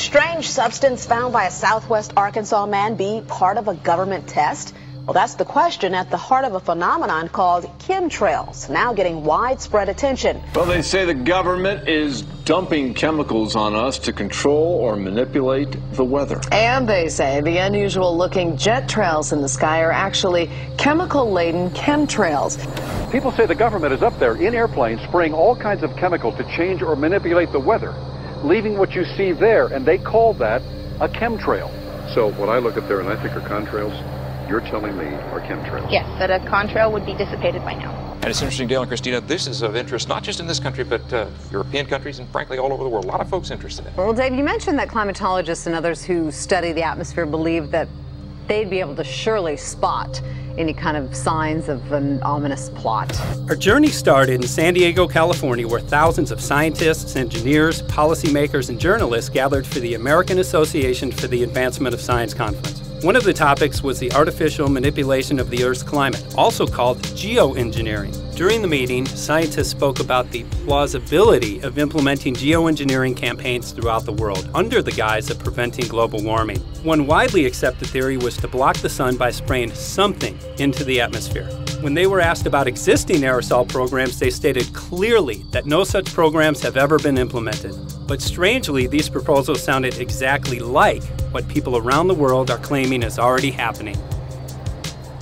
strange substance found by a southwest Arkansas man be part of a government test? Well, that's the question at the heart of a phenomenon called chemtrails, now getting widespread attention. Well, they say the government is dumping chemicals on us to control or manipulate the weather. And they say the unusual-looking jet trails in the sky are actually chemical-laden chemtrails. People say the government is up there in airplanes spraying all kinds of chemicals to change or manipulate the weather, leaving what you see there, and they call that a chemtrail. So what I look at there and I think are contrails, you're telling me are chemtrails? Yes, that a contrail would be dissipated by now. And it's interesting, Dale and Christina, this is of interest not just in this country, but European countries and frankly all over the world. A lot of folks interested in it. Well, Dave, you mentioned that climatologists and others who study the atmosphere believe that they'd be able to surely spot any kind of signs of an ominous plot. Our journey started in San Diego, California, where thousands of scientists, engineers, policymakers, and journalists gathered for the American Association for the Advancement of Science Conference. One of the topics was the artificial manipulation of the Earth's climate, also called geoengineering. During the meeting, scientists spoke about the plausibility of implementing geoengineering campaigns throughout the world under the guise of preventing global warming. One widely accepted theory was to block the sun by spraying something into the atmosphere. When they were asked about existing aerosol programs, they stated clearly that no such programs have ever been implemented. But strangely, these proposals sounded exactly like what people around the world are claiming is already happening.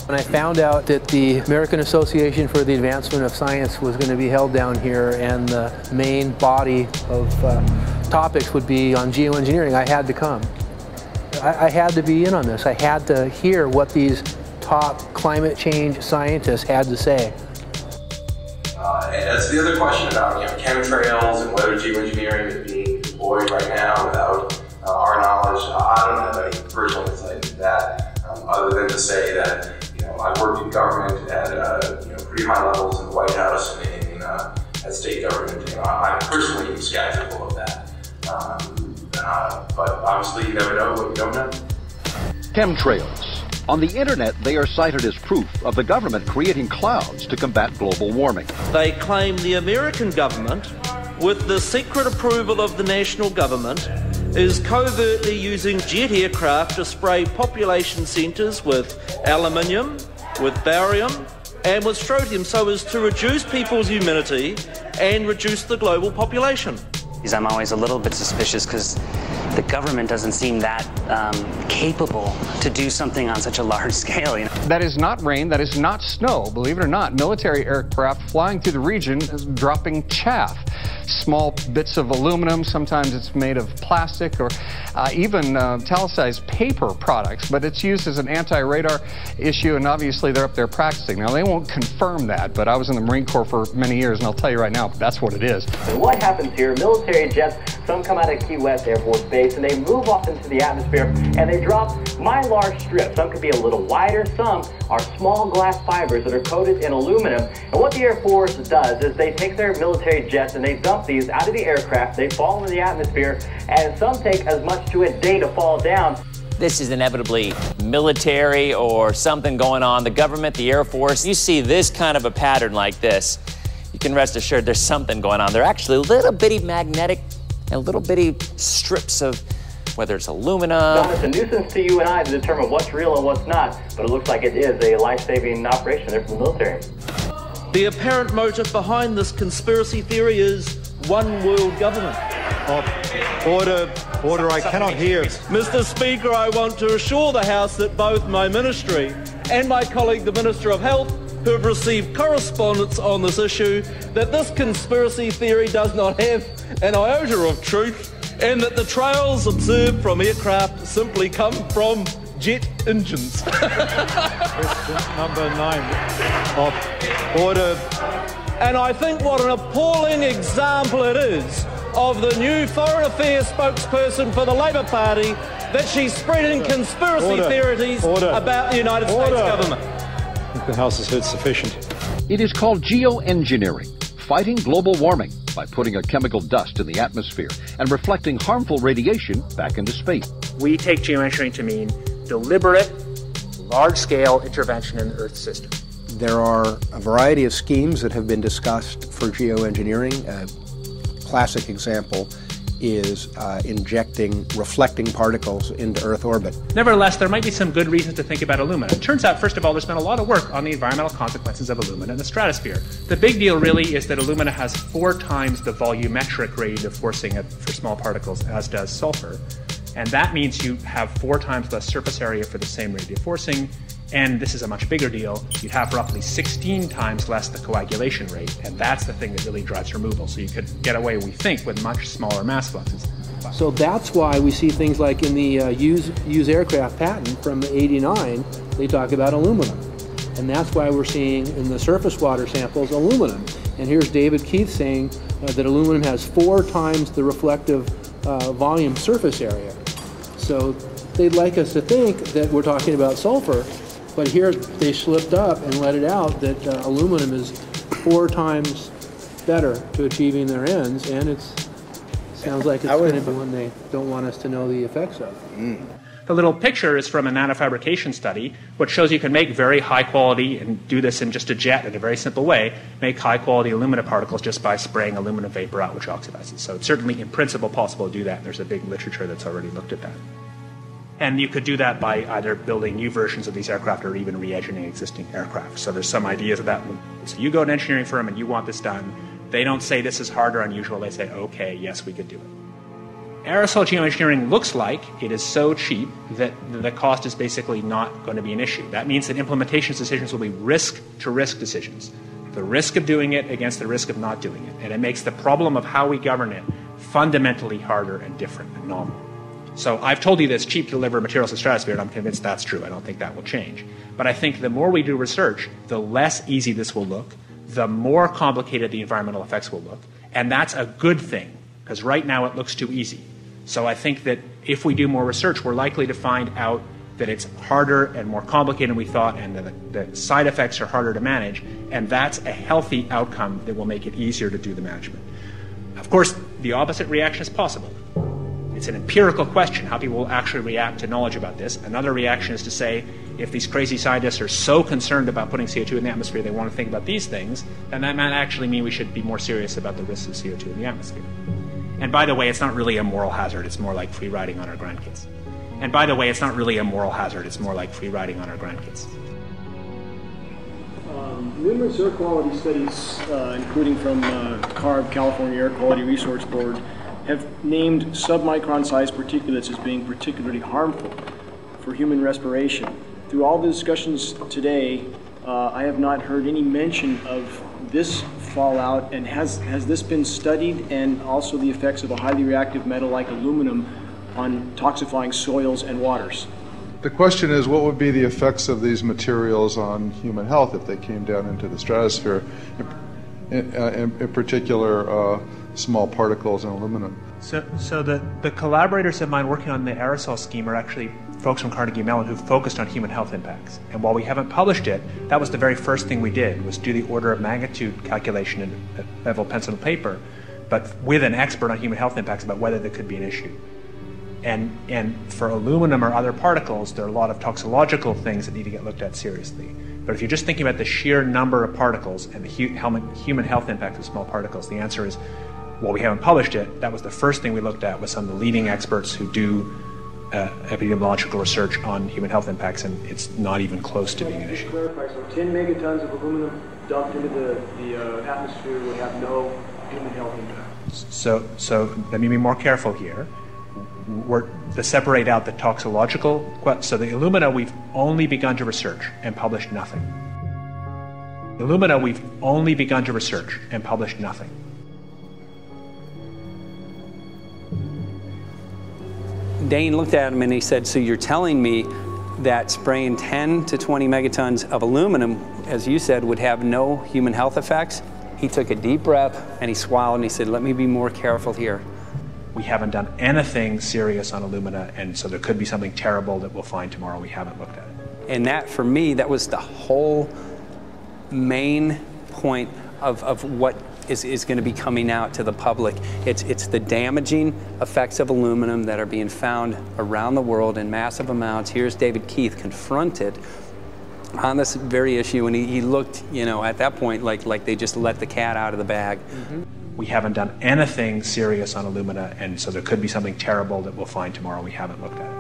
When I found out that the American Association for the Advancement of Science was going to be held down here and the main body of topics would be on geoengineering, I had to come. I had to be in on this. I had to hear what these top climate change scientists had to say. And that's the other question about chemtrails and whether geoengineering is being deployed right now without our knowledge. I don't have any personal insight into that, other than to say that I've worked in government at pretty high levels in the White House and at state government. I'm personally skeptical of that, but obviously you never know what you don't know. Chemtrails. On the internet, they are cited as proof of the government creating clouds to combat global warming. They claim the American government, with the secret approval of the national government, is covertly using jet aircraft to spray population centres with aluminium, with barium and with strontium so as to reduce people's immunity and reduce the global population. I'm always a little bit suspicious because the government doesn't seem that capable to do something on such a large scale. That is not rain, that is not snow. Believe it or not, military aircraft flying through the region is dropping chaff. Small bits of aluminum, sometimes it's made of plastic or even talicized paper products, but it's used as an anti-radar issue, and obviously they're up there practicing. Now, they won't confirm that, but I was in the Marine Corps for many years, and I'll tell you right now, that's what it is. And what happens here, military jets, some come out of Key West Air Force Base, and they move off into the atmosphere, and they drop mylar strips. Some could be a little wider, some are small glass fibers that are coated in aluminum. And what the Air Force does is they take their military jets and they dump these out of the aircraft, they fall into the atmosphere, and some take as much to a day to fall down. This is inevitably military or something going on. The government, the Air Force, you see this kind of a pattern like this, you can rest assured there's something going on. They're actually little bitty magnetic and little bitty strips of, whether it's aluminum. It's a nuisance to you and I to determine what's real and what's not, but it looks like it is a life-saving operation there for the military. The apparent motive behind this conspiracy theory is one world government. Order, I cannot hear. Mr. Speaker, I want to assure the House that both my ministry and my colleague, the Minister of Health, who have received correspondence on this issue, that this conspiracy theory does not have an iota of truth, and that the trails observed from aircraft simply come from jet engines. Question number 9. Order. And I think what an appalling example it is of the new Foreign Affairs spokesperson for the Labour Party that she's spreading conspiracy theories about the United States government. I think the House has heard sufficient. It is called geoengineering, fighting global warming by putting a chemical dust in the atmosphere and reflecting harmful radiation back into space. We take geoengineering to mean deliberate, large-scale intervention in the Earth system. There are a variety of schemes that have been discussed for geoengineering. A classic example is injecting reflecting particles into Earth orbit. Nevertheless, there might be some good reasons to think about alumina. It turns out, first of all, there's been a lot of work on the environmental consequences of alumina in the stratosphere. The big deal really is that alumina has 4 times the volumetric radiative forcing for small particles as does sulfur. And that means you have 4 times less surface area for the same radiative forcing. And this is a much bigger deal. You'd have roughly 16 times less the coagulation rate, and that's the thing that really drives removal. So you could get away, we think, with much smaller mass fluxes. So that's why we see things like in the use aircraft patent from the '89, they talk about aluminum. And that's why we're seeing in the surface water samples aluminum. And here's David Keith saying that aluminum has 4 times the reflective volume surface area. So they'd like us to think that we're talking about sulfur, but here they slipped up and let it out that aluminum is 4 times better to achieving their ends, and it sounds like it's going to be one they don't want us to know the effects of. The little picture is from a nanofabrication study, which shows you can make very high quality, and do this in just a jet in a very simple way, make high quality alumina particles just by spraying aluminum vapor out, which oxidizes. So it's certainly in principle possible to do that, and there's a big literature that's already looked at that. And you could do that by either building new versions of these aircraft or even re-engineering existing aircraft. So there's some ideas of that. So you go to an engineering firm and you want this done. They don't say this is hard or unusual. They say, okay, yes, we could do it. Aerosol geoengineering looks like it is so cheap that the cost is basically not going to be an issue. That means that implementation decisions will be risk-to-risk decisions. The risk of doing it against the risk of not doing it. And it makes the problem of how we govern it fundamentally harder and different and novel. So I've told you that it's cheap to deliver materials to the stratosphere, and I'm convinced that's true. I don't think that will change. But I think the more we do research, the less easy this will look, the more complicated the environmental effects will look. And that's a good thing, because right now it looks too easy. So I think that if we do more research, we're likely to find out that it's harder and more complicated than we thought, and the side effects are harder to manage. And that's a healthy outcome that will make it easier to do the management. Of course, the opposite reaction is possible. It's an empirical question, how people will actually react to knowledge about this. Another reaction is to say, if these crazy scientists are so concerned about putting CO2 in the atmosphere, they want to think about these things, then that might actually mean we should be more serious about the risks of CO2 in the atmosphere. And by the way, it's not really a moral hazard, it's more like free riding on our grandkids. And by the way, it's not really a moral hazard, it's more like free riding on our grandkids. Numerous air quality studies, including from CARB, California Air Quality Resource Board, have named submicron-sized particulates as being particularly harmful for human respiration. Through all the discussions today, I have not heard any mention of this fallout, and has this been studied, and also the effects of a highly reactive metal like aluminum on toxifying soils and waters? The question is, what would be the effects of these materials on human health if they came down into the stratosphere, in particular small particles and aluminum? So the collaborators of mine working on the aerosol scheme are actually folks from Carnegie Mellon who focused on human health impacts. And while we haven't published it, that was the very first thing we did, was do the order of magnitude calculation in level pencil and paper, but with an expert on human health impacts about whether there could be an issue. And for aluminum or other particles, there are a lot of toxicological things that need to get looked at seriously. But if you're just thinking about the sheer number of particles and the human health impact of small particles, the answer is, well, we haven't published it. That was the first thing we looked at with some of the leading experts who do epidemiological research on human health impacts, and it's not even close to being an issue. Clarify, so 10 megatons of aluminum dumped into the atmosphere would have no human health impact. So let me be more careful here. We're to separate out the toxicological. So the alumina, we've only begun to research and published nothing. The alumina, we've only begun to research and published nothing. Dane looked at him and he said, so you're telling me that spraying 10 to 20 megatons of aluminum, as you said, would have no human health effects? He took a deep breath and he swallowed and he said, let me be more careful here. We haven't done anything serious on alumina, and so there could be something terrible that we'll find tomorrow. We haven't looked at it. And that, for me, that was the whole main point of what is going to be coming out to the public. It's the damaging effects of aluminum that are being found around the world in massive amounts. Here's David Keith confronted on this very issue, and he looked, you know, at that point like they just let the cat out of the bag. Mm-hmm. We haven't done anything serious on Illumina, and so there could be something terrible that we'll find tomorrow. We haven't looked at it.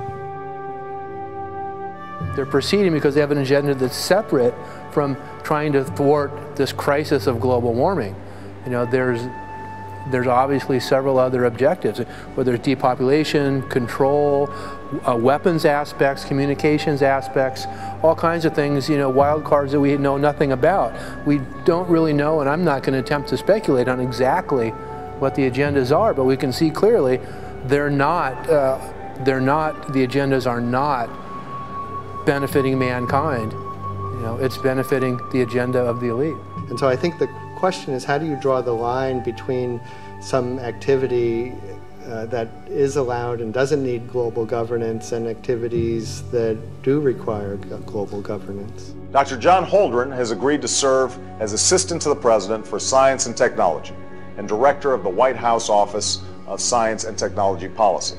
They're proceeding because they have an agenda that's separate from trying to thwart this crisis of global warming. You know, there's obviously several other objectives, whether it's depopulation, control, weapons aspects, communications aspects, all kinds of things, you know, wild cards that we know nothing about. We don't really know, and I'm not going to attempt to speculate on exactly what the agendas are, but we can see clearly the agendas are not benefiting mankind. You know, it's benefiting the agenda of the elite. And so I think the question is, how do you draw the line between some activity that is allowed and doesn't need global governance and activities that do require global governance? Dr. John Holdren has agreed to serve as Assistant to the President for Science and Technology and Director of the White House Office of Science and Technology Policy.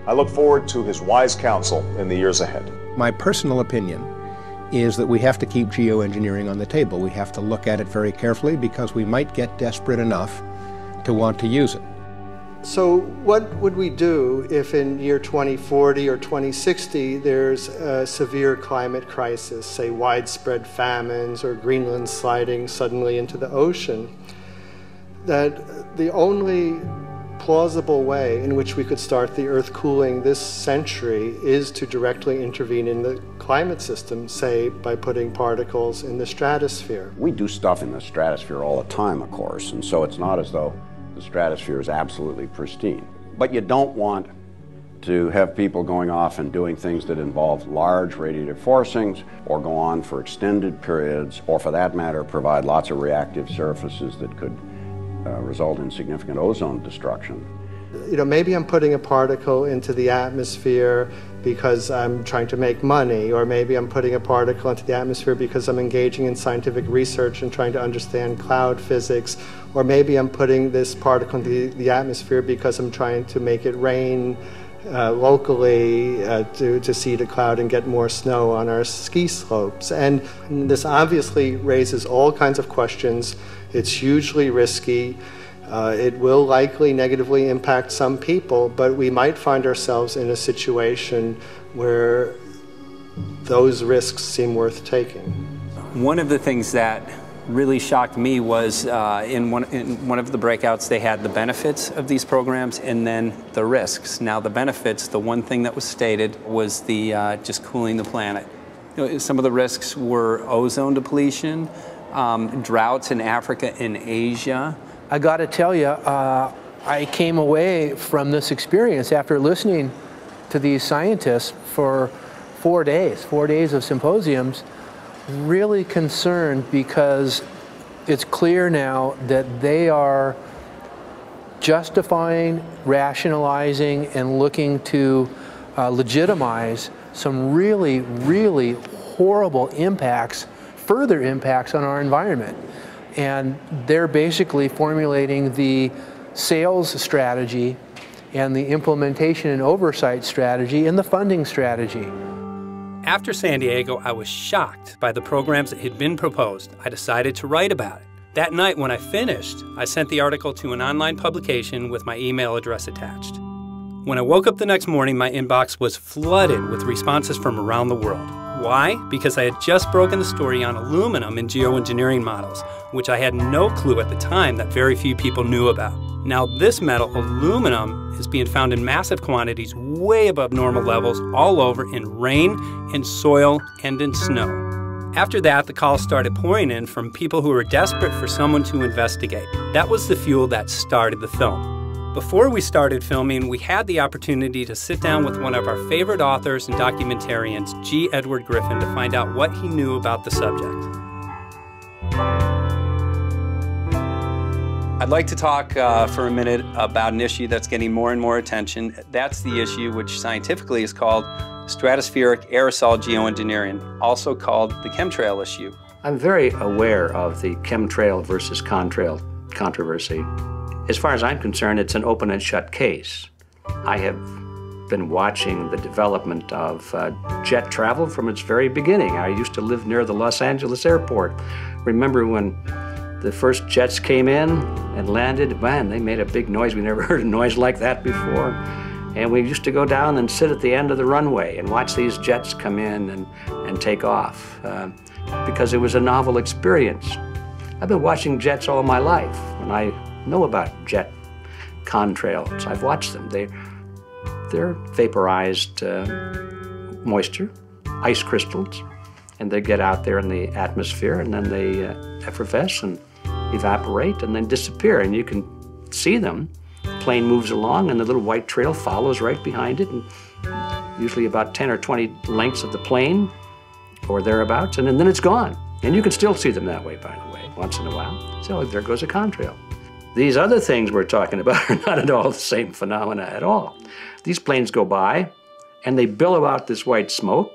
I look forward to his wise counsel in the years ahead. My personal opinion is that we have to keep geoengineering on the table. We have to look at it very carefully because we might get desperate enough to want to use it. So what would we do if in year 2040 or 2060 there's a severe climate crisis, say widespread famines or Greenland sliding suddenly into the ocean? That the only plausible way in which we could start the Earth cooling this century is to directly intervene in the climate system, say by putting particles in the stratosphere. We do stuff in the stratosphere all the time, of course, and so it's not as though the stratosphere is absolutely pristine. But you don't want to have people going off and doing things that involve large radiative forcings or go on for extended periods, or for that matter provide lots of reactive surfaces that could result in significant ozone destruction. You know, maybe I'm putting a particle into the atmosphere because I'm trying to make money, or maybe I'm putting a particle into the atmosphere because I'm engaging in scientific research and trying to understand cloud physics, or maybe I'm putting this particle into the atmosphere because I'm trying to make it rain locally to seed a cloud and get more snow on our ski slopes. And this obviously raises all kinds of questions. It's hugely risky. It will likely negatively impact some people, but we might find ourselves in a situation where those risks seem worth taking. One of the things that really shocked me was in one of the breakouts they had the benefits of these programs and then the risks. Now the benefits, the one thing that was stated was the just cooling the planet. You know, some of the risks were ozone depletion, droughts in Africa and Asia. I got to tell you, I came away from this experience after listening to these scientists for 4 days of symposiums, really concerned, because it's clear now that they are justifying, rationalizing, and looking to legitimize some really, really horrible impacts, further impacts on our environment. And they're basically formulating the sales strategy and the implementation and oversight strategy and the funding strategy. After San Diego, I was shocked by the programs that had been proposed. I decided to write about it. That night when I finished, I sent the article to an online publication with my email address attached. When I woke up the next morning, my inbox was flooded with responses from around the world. Why? Because I had just broken the story on aluminum in geoengineering models, which I had no clue at the time that very few people knew about. Now this metal, aluminum, is being found in massive quantities way above normal levels all over in rain, in soil, and in snow. After that, the calls started pouring in from people who were desperate for someone to investigate. That was the fuel that started the film. Before we started filming, we had the opportunity to sit down with one of our favorite authors and documentarians, G. Edward Griffin, to find out what he knew about the subject. I'd like to talk for a minute about an issue that's getting more and more attention. That's the issue which scientifically is called stratospheric aerosol geoengineering, also called the chemtrail issue. I'm very aware of the chemtrail versus contrail controversy. As far as I'm concerned, it's an open and shut case. I have been watching the development of jet travel from its very beginning. I used to live near the Los Angeles airport. Remember when the first jets came in and landed, man, they made a big noise. We never heard a noise like that before. And we used to go down and sit at the end of the runway and watch these jets come in and take off because it was a novel experience. I've been watching jets all my life, and I know about jet contrails. I've watched them. They're vaporized moisture, ice crystals, and they get out there in the atmosphere, and then they effervesce and evaporate and then disappear, and you can see them. The plane moves along, and the little white trail follows right behind it, and usually about 10 or 20 lengths of the plane or thereabouts, and then it's gone. And you can still see them that way, by the way, once in a while. So there goes a contrail. These other things we're talking about are not at all the same phenomena at all. These planes go by, and they billow out this white smoke,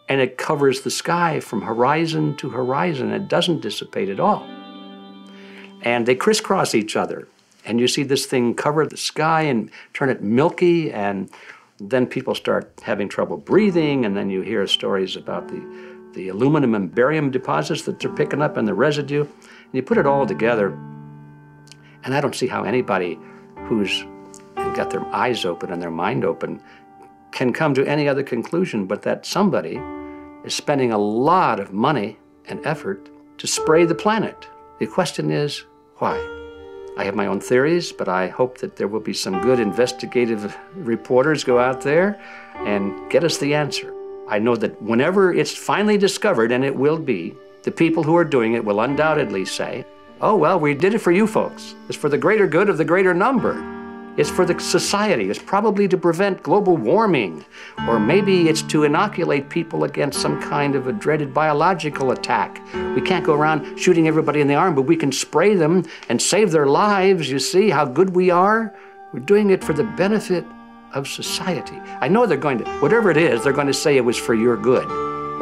and it covers the sky from horizon to horizon. It doesn't dissipate at all. And they crisscross each other. And you see this thing cover the sky and turn it milky, and then people start having trouble breathing, and then you hear stories about the aluminum and barium deposits that they're picking up and the residue. And you put it all together, and I don't see how anybody who's got their eyes open and their mind open can come to any other conclusion but that somebody is spending a lot of money and effort to spray the planet. The question is, why? I have my own theories, but I hope that there will be some good investigative reporters go out there and get us the answer. I know that whenever it's finally discovered, and it will be, the people who are doing it will undoubtedly say, oh, well, we did it for you folks. It's for the greater good of the greater number. It's for the society. It's probably to prevent global warming. Or maybe it's to inoculate people against some kind of a dreaded biological attack. We can't go around shooting everybody in the arm, but we can spray them and save their lives. You see how good we are? We're doing it for the benefit of society. I know they're going to, whatever it is, they're going to say it was for your good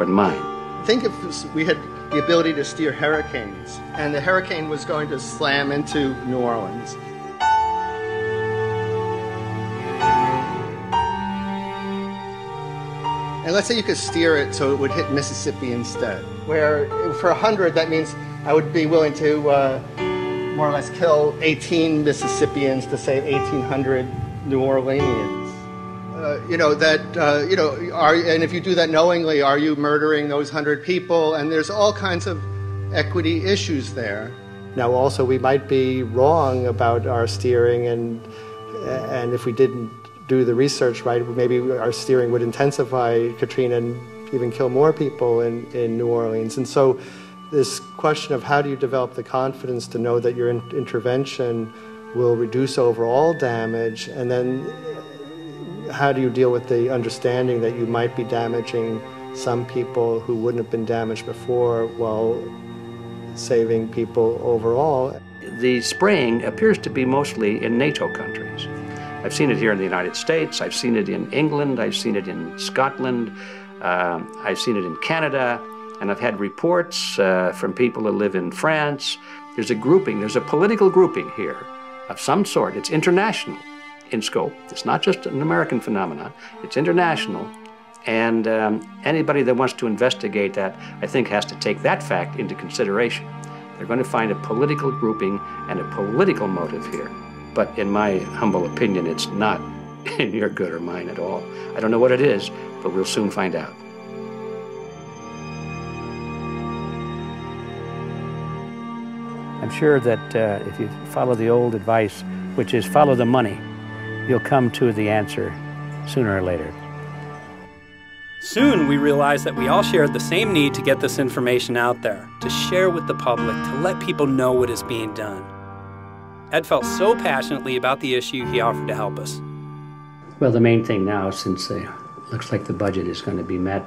or mine. Think if we had the ability to steer hurricanes, and the hurricane was going to slam into New Orleans. And let's say you could steer it so it would hit Mississippi instead, where for 100, that means I would be willing to more or less kill 18 Mississippians to save 1,800 New Orleanians. And if you do that knowingly, are you murdering those 100 people? And there's all kinds of equity issues there. Now, also, we might be wrong about our steering, and if we didn't do the research right, maybe our steering would intensify Katrina and even kill more people in New Orleans. And so this question of how do you develop the confidence to know that your intervention will reduce overall damage, and then how do you deal with the understanding that you might be damaging some people who wouldn't have been damaged before while saving people overall? The spraying appears to be mostly in NATO countries. I've seen it here in the United States, I've seen it in England, I've seen it in Scotland, I've seen it in Canada, and I've had reports from people who live in France. There's a grouping, there's a political grouping here of some sort. It's international in scope. It's not just an American phenomenon, it's international. And anybody that wants to investigate that, I think, has to take that fact into consideration. They're going to find a political grouping and a political motive here. But in my humble opinion, it's not in your good or mine at all. I don't know what it is, but we'll soon find out. I'm sure that if you follow the old advice, which is follow the money, you'll come to the answer sooner or later. Soon we realized that we all shared the same need to get this information out there, to share with the public, to let people know what is being done. Ed felt so passionately about the issue, he offered to help us. Well, the main thing now, since it looks like the budget is going to be met,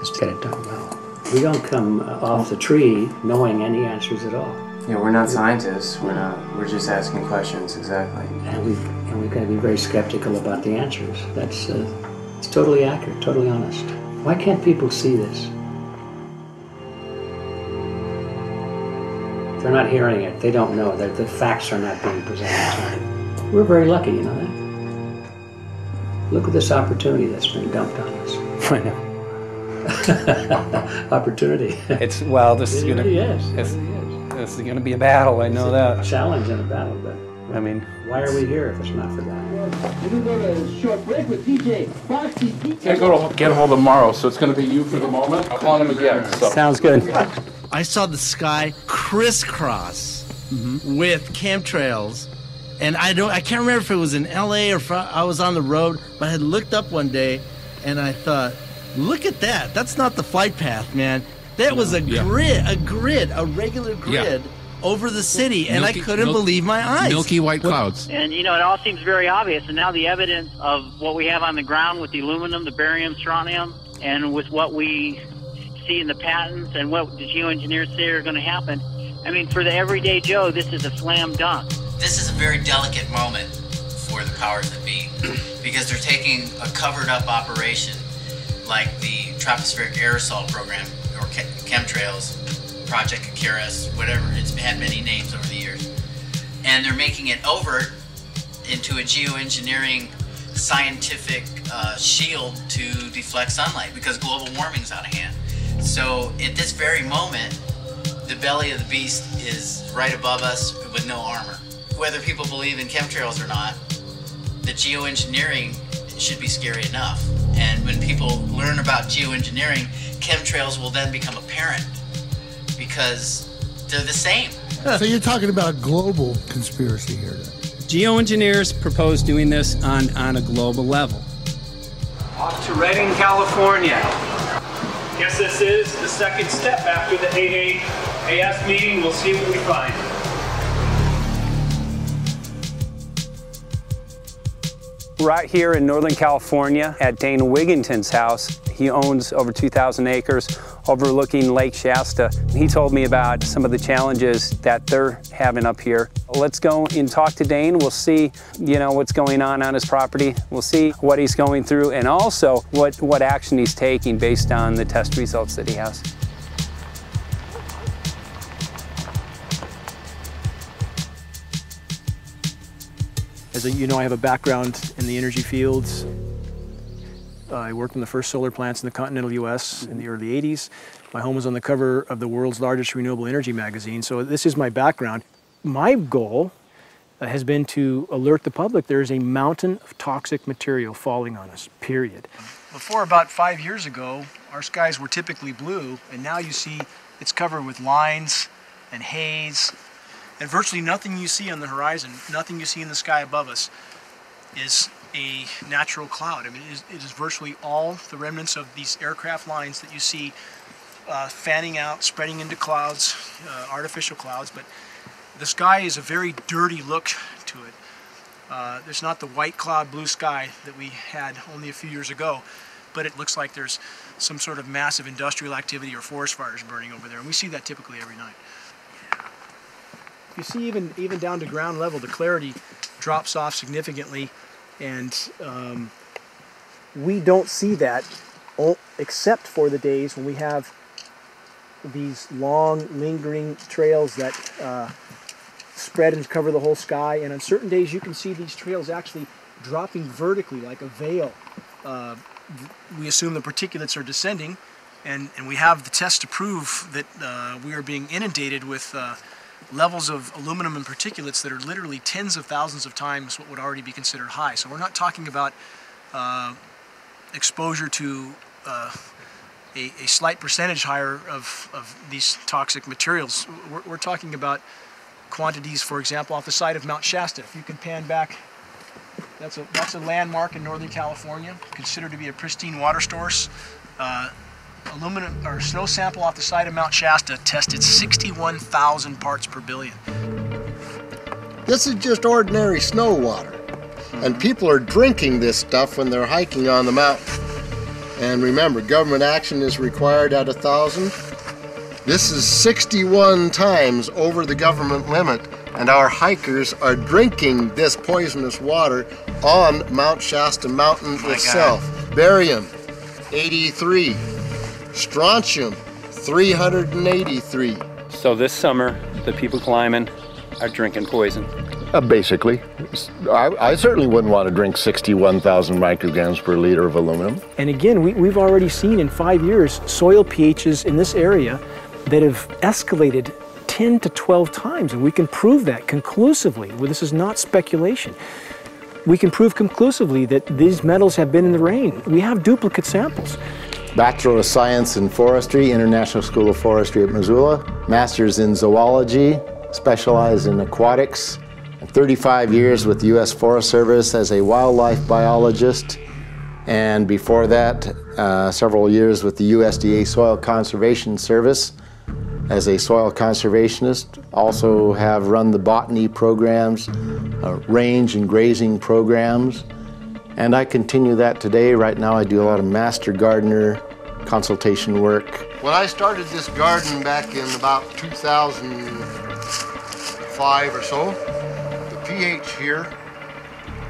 is to get it done well. We don't come off the tree knowing any answers at all. Yeah, we're not scientists. We're just asking questions, exactly. And we've got to be very skeptical about the answers. That's it's totally accurate, totally honest. Why can't people see this? They're not hearing it. They don't know. The facts are not being presented to them. We're very lucky, you know that? Look at this opportunity that's been dumped on us. I know. Opportunity. It's, well, this is going to... Yes. It's, This is going to be a battle, I know that. Challenge and a battle, but I mean, why are we here if it's not for that? We're going to go to a short break with DJ Foxy. Can't go to get hold of Morrow, so it's going to be you for the moment. I'll call him again. So. Sounds good. I saw the sky crisscross with chemtrails, and I can't remember if it was in LA or if I was on the road, but I had looked up one day and I thought, look at that. That's not the flight path, man. That was a grid, a regular grid over the city, and I couldn't believe my eyes. Milky white clouds. And, you know, it all seems very obvious, and now the evidence of what we have on the ground with the aluminum, the barium, strontium, and with what we see in the patents and what the geoengineers say are going to happen, I mean, for the everyday Joe, this is a slam dunk. This is a very delicate moment for the powers that be, because they're taking a covered-up operation like the tropospheric aerosol program, or chemtrails, Project Icarus, whatever, it's had many names over the years, and they're making it overt into a geoengineering scientific shield to deflect sunlight, because global warming's out of hand. So at this very moment, the belly of the beast is right above us with no armor. Whether people believe in chemtrails or not, the geoengineering should be scary enough. And when people learn about geoengineering, chemtrails will then become apparent because they're the same. So you're talking about a global conspiracy here. Geoengineers propose doing this on a global level. Off to Redding, California. Guess this is the second step after the AAAS meeting. We'll see what we find. Right here in Northern California at Dana Wigginton's house. He owns over 2,000 acres overlooking Lake Shasta. He told me about some of the challenges that they're having up here. Let's go and talk to Dane. We'll see, you know, what's going on his property. We'll see what he's going through and also what action he's taking based on the test results that he has. As you know, I have a background in the energy fields. I worked on the first solar plants in the continental U.S. in the early 80s. My home was on the cover of the world's largest renewable energy magazine, so this is my background. My goal has been to alert the public there is a mountain of toxic material falling on us, period. Before about 5 years ago, our skies were typically blue, and now you see it's covered with lines and haze. And virtually nothing you see on the horizon, nothing you see in the sky above us is a natural cloud. I mean, it is virtually all the remnants of these aircraft lines that you see fanning out, spreading into clouds, artificial clouds. But the sky is a very dirty look to it. There's not the white cloud, blue sky that we had only a few years ago, but it looks like there's some sort of massive industrial activity or forest fires burning over there. And we see that typically every night. You see even down to ground level, the clarity drops off significantly, and we don't see that except for the days when we have these long, lingering trails that spread and cover the whole sky, and on certain days you can see these trails actually dropping vertically like a veil. We assume the particulates are descending, and we have the test to prove that we are being inundated with levels of aluminum and particulates that are literally tens of thousands of times what would already be considered high. So we're not talking about exposure to a slight percentage higher of these toxic materials. We're talking about quantities, for example, off the side of Mount Shasta. If you can pan back, that's a landmark in Northern California, considered to be a pristine water source. Aluminum or snow sample off the side of Mount Shasta tested 61,000 parts per billion. This is just ordinary snow water, and people are drinking this stuff when they're hiking on the mountain. And remember, government action is required at 1,000. This is 61 times over the government limit, and our hikers are drinking this poisonous water on Mount Shasta Mountain itself. Barium, 83. Strontium, 383. So this summer, the people climbing are drinking poison. Basically. I certainly wouldn't want to drink 61,000 micrograms per liter of aluminum. And again, we've already seen in 5 years soil pHs in this area that have escalated 10 to 12 times, and we can prove that conclusively. Well, this is not speculation. We can prove conclusively that these metals have been in the rain. We have duplicate samples. Bachelor of Science in Forestry, International School of Forestry at Missoula. Master's in Zoology, specialized in aquatics. 35 years with the U.S. Forest Service as a wildlife biologist. And before that, several years with the USDA Soil Conservation Service as a soil conservationist. Also have run the botany programs, range and grazing programs. And I continue that today. Right now I do a lot of master gardener consultation work. When I started this garden back in about 2005 or so, the pH here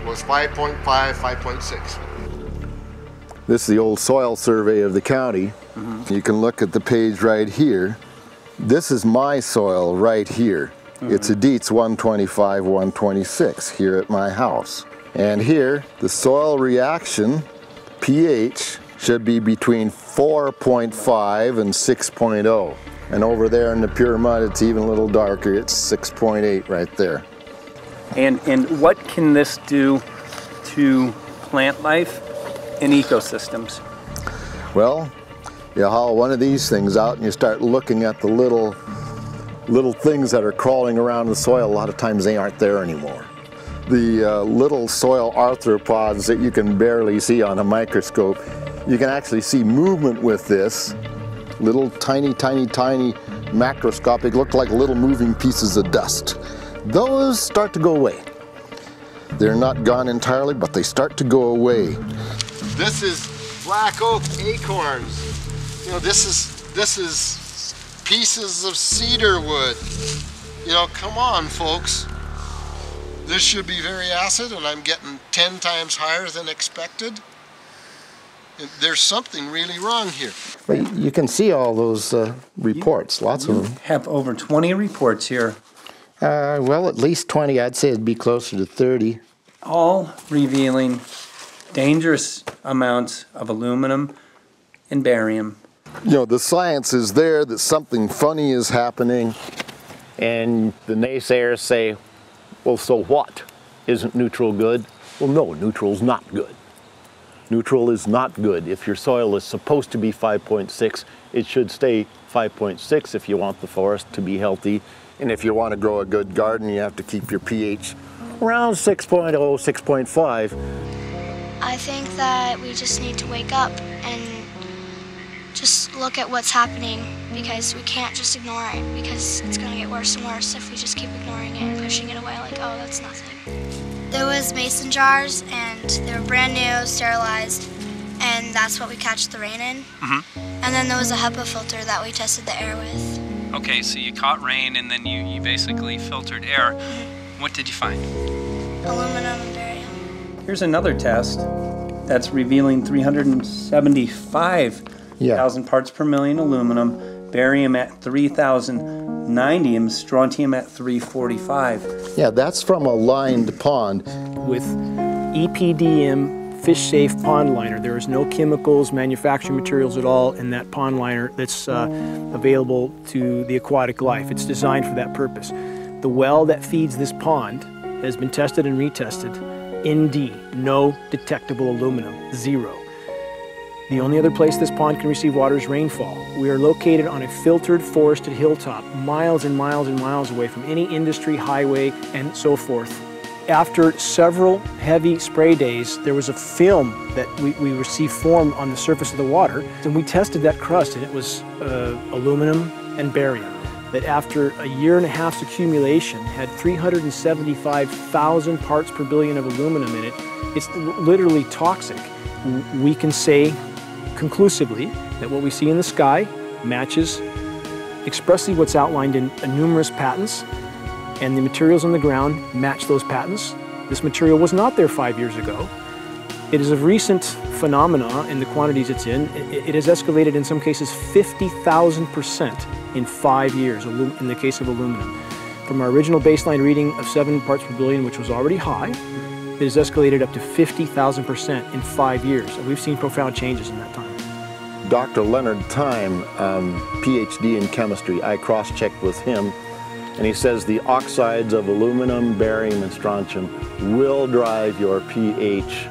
was 5.5, 5.6. This is the old soil survey of the county. You can look at the page right here. This is my soil right here. It's a Dietz 125, 126 here at my house. And here, the soil reaction pH should be between 4.5 and 6.0. And over there in the pure mud, it's even a little darker. It's 6.8 right there. And what can this do to plant life and ecosystems? Well, you haul one of these things out and you start looking at the little things that are crawling around the soil. A lot of times they aren't there anymore. The little soil arthropods that you can barely see on a microscope, you can actually see movement with this. Little tiny macroscopic, look like little moving pieces of dust. Those start to go away. They're not gone entirely, but they start to go away. This is black oak acorns. You know, this is pieces of cedar wood. You know, come on, folks. This should be very acid, and I'm getting 10 times higher than expected. There's something really wrong here. But you can see all those reports, lots of them. Have over 20 reports here. Well, at least 20. I'd say it'd be closer to 30. All revealing dangerous amounts of aluminum and barium. You know, the science is there that something funny is happening, and the naysayers say, well, so what? Isn't neutral good? Well, no, neutral's not good. Neutral is not good. If your soil is supposed to be 5.6, it should stay 5.6 if you want the forest to be healthy. And if you want to grow a good garden, you have to keep your pH around 6.0, 6.5. I think that we just need to wake up and just look at what's happening, because we can't just ignore it, because it's going to get worse and worse if we just keep ignoring it and pushing it away like, oh, that's nothing. There was mason jars, and they were brand new, sterilized, and that's what we catch the rain in. And then there was a HEPA filter that we tested the air with. Okay, so you caught rain and then you basically filtered air. What did you find? Aluminum and barium. Here's another test that's revealing 375,000 parts per million aluminum, barium at 3,090, and strontium at 345. Yeah, that's from a lined pond. With EPDM fish-safe pond liner. There is no chemicals, manufacturing materials at all in that pond liner that's available to the aquatic life. It's designed for that purpose. The well that feeds this pond has been tested and retested. ND, no detectable aluminum, 0. The only other place this pond can receive water is rainfall. We are located on a filtered, forested hilltop, miles and miles and miles away from any industry, highway, and so forth. After several heavy spray days, there was a film that we received formed on the surface of the water, and we tested that crust, and it was aluminum and barium. That after a year and a half's accumulation had 375,000 parts per billion of aluminum in it. It's literally toxic. We can say conclusively that what we see in the sky matches expressly what's outlined in numerous patents, and the materials on the ground match those patents. This material was not there 5 years ago. It is a recent phenomena in the quantities it's in. It has escalated in some cases 50,000% in 5 years in the case of aluminum. From our original baseline reading of 7 parts per billion, which was already high, it has escalated up to 50,000% in 5 years. And we've seen profound changes in that time. Dr. Leonard Time, PhD in chemistry, I cross-checked with him And he says the oxides of aluminum, barium, and strontium will drive your pH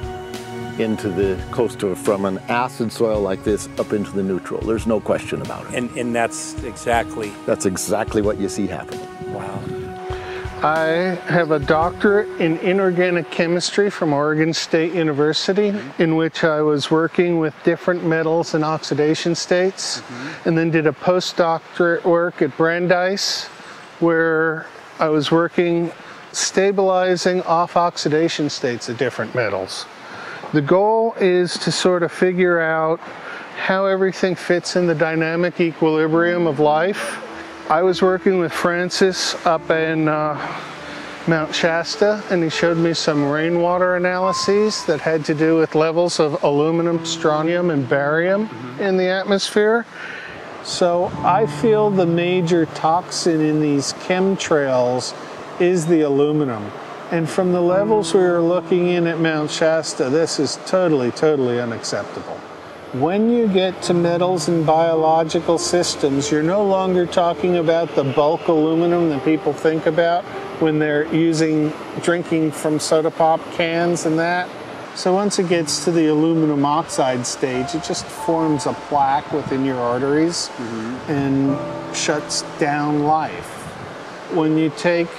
into the from an acid soil like this up into the neutral. There's no question about it. And that's exactly what you see happening. Wow. I have a doctorate in inorganic chemistry from Oregon State University, in which I was working with different metals and oxidation states, and then did a postdoctorate work at Brandeis, where I was working stabilizing off-oxidation states of different metals. The goal is to sort of figure out how everything fits in the dynamic equilibrium of life. I was working with Francis up in Mount Shasta, and he showed me some rainwater analyses that had to do with levels of aluminum, strontium, and barium in the atmosphere. So I feel the major toxin in these chemtrails is the aluminum. And from the levels we were looking in at Mount Shasta, this is totally, totally unacceptable. When you get to metals and biological systems, you're no longer talking about the bulk aluminum that people think about when they're drinking from soda pop cans and that. So once it gets to the aluminum oxide stage, it just forms a plaque within your arteries and shuts down life. When you take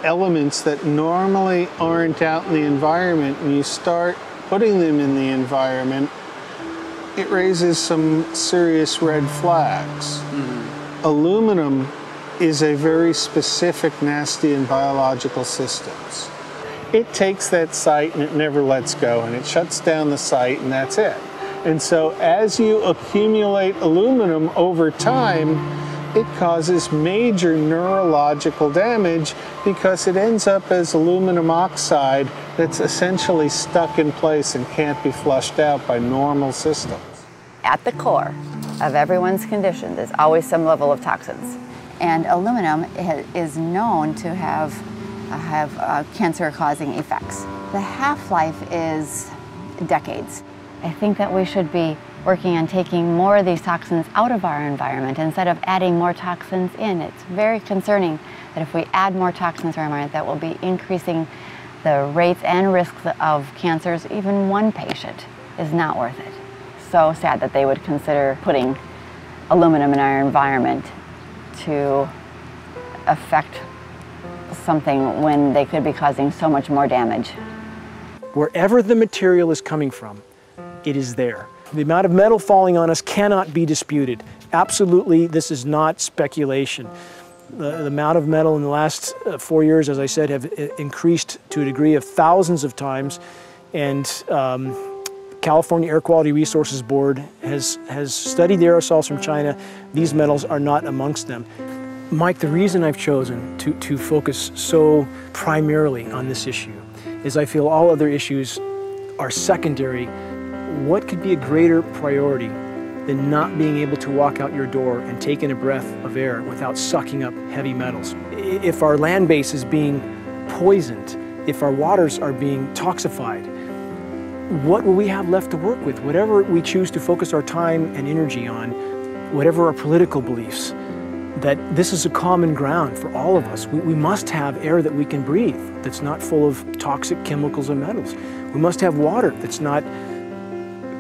elements that normally aren't out in the environment and you start putting them in the environment, it raises some serious red flags. Aluminum is a very specific, nasty and biological systems. It takes that site and it never lets go, and it shuts down the site, and that's it. And so as you accumulate aluminum over time, it causes major neurological damage because it ends up as aluminum oxide that's essentially stuck in place and can't be flushed out by normal systems. At the core of everyone's condition, there's always some level of toxins. And aluminum is known to have cancer-causing effects. The half-life is decades. I think that we should be working on taking more of these toxins out of our environment instead of adding more toxins in. It's very concerning that if we add more toxins to our environment, that will be increasing the rates and risks of cancers. Even one patient is not worth it. So sad that they would consider putting aluminum in our environment to affect something when they could be causing so much more damage. Wherever the material is coming from, it is there. The amount of metal falling on us cannot be disputed. Absolutely, this is not speculation. The amount of metal in the last 4 years, as I said, have increased to a degree of thousands of times, and California Air Quality Resources Board has studied the aerosols from China. These metals are not amongst them. Mike, the reason I've chosen to focus so primarily on this issue is I feel all other issues are secondary. What could be a greater priority than not being able to walk out your door and take in a breath of air without sucking up heavy metals? If our land base is being poisoned, if our waters are being toxified, what will we have left to work with? Whatever we choose to focus our time and energy on, whatever our political beliefs, that this is a common ground for all of us. We must have air that we can breathe that's not full of toxic chemicals and metals. We must have water that's not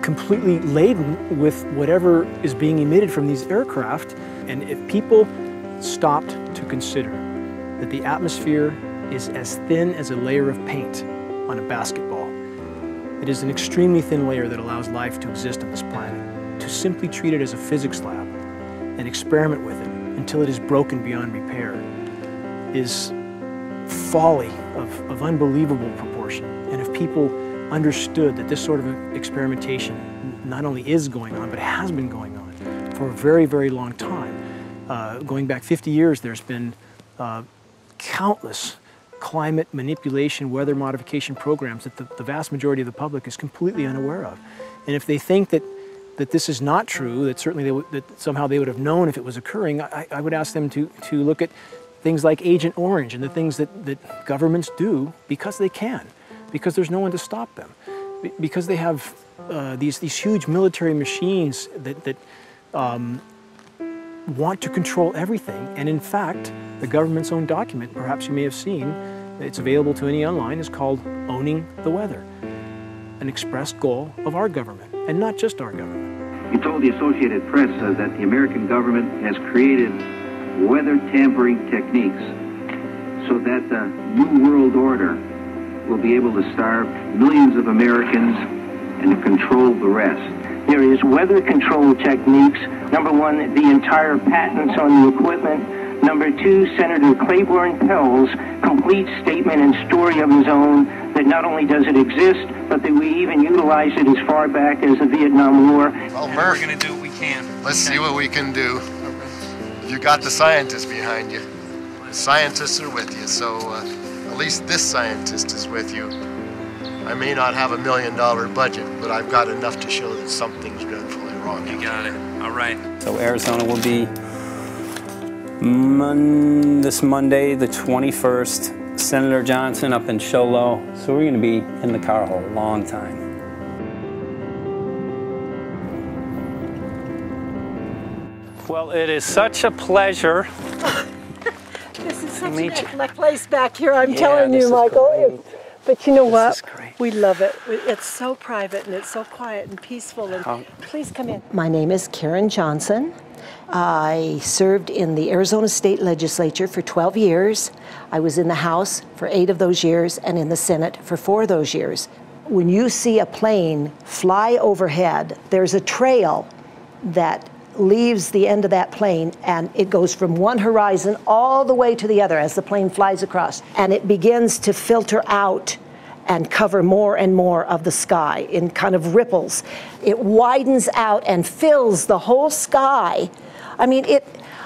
completely laden with whatever is being emitted from these aircraft. And if people stopped to consider that the atmosphere is as thin as a layer of paint on a basketball, it is an extremely thin layer that allows life to exist on this planet, to simply treat it as a physics lab and experiment with it until it is broken beyond repair is folly of unbelievable proportion. And if people understood that this sort of experimentation not only is going on, but has been going on for a very, very long time. Going back 50 years, there's been countless climate manipulation, weather modification programs that the vast majority of the public is completely unaware of. And if they think that this is not true, that certainly that somehow they would have known if it was occurring, I would ask them to look at things like Agent Orange and the things that governments do because they can, because there's no one to stop them, because they have these huge military machines that want to control everything. And in fact, the government's own document, perhaps you may have seen, it's available to any online, is called Owning the Weather, an expressed goal of our government, and not just our government. He told the Associated Press that the American government has created weather tampering techniques so that the New World Order will be able to starve millions of Americans and to control the rest. There is weather control techniques. Number one, the entire patents on the equipment. Number two, Senator Claiborne Pell's complete statement and story of his own that not only does it exist, but that we even utilize it as far back as the Vietnam War. Well, Murph, we're going to do what we can. Let's see what we can do. You got the scientists behind you. The scientists are with you, so at least this scientist is with you. I may not have $1 million budget, but I've got enough to show that something's dreadfully wrong. You got it. All right. So Arizona will be this Monday, the 21st. Senator Johnson up in Show Low. So we're going to be in the car hole a long time. Well, it is such a pleasure. This is such a nice place back here, I'm telling you, Michael. But you know what? We love it. It's so private and it's so quiet and peaceful. And please come in. My name is Karen Johnson. I served in the Arizona State Legislature for 12 years. I was in the House for 8 of those years and in the Senate for 4 of those years. When you see a plane fly overhead, there's a trail that leaves the end of that plane, and it goes from one horizon all the way to the other as the plane flies across, and it begins to filter out and cover more and more of the sky in kind of ripples. It widens out and fills the whole sky. I mean,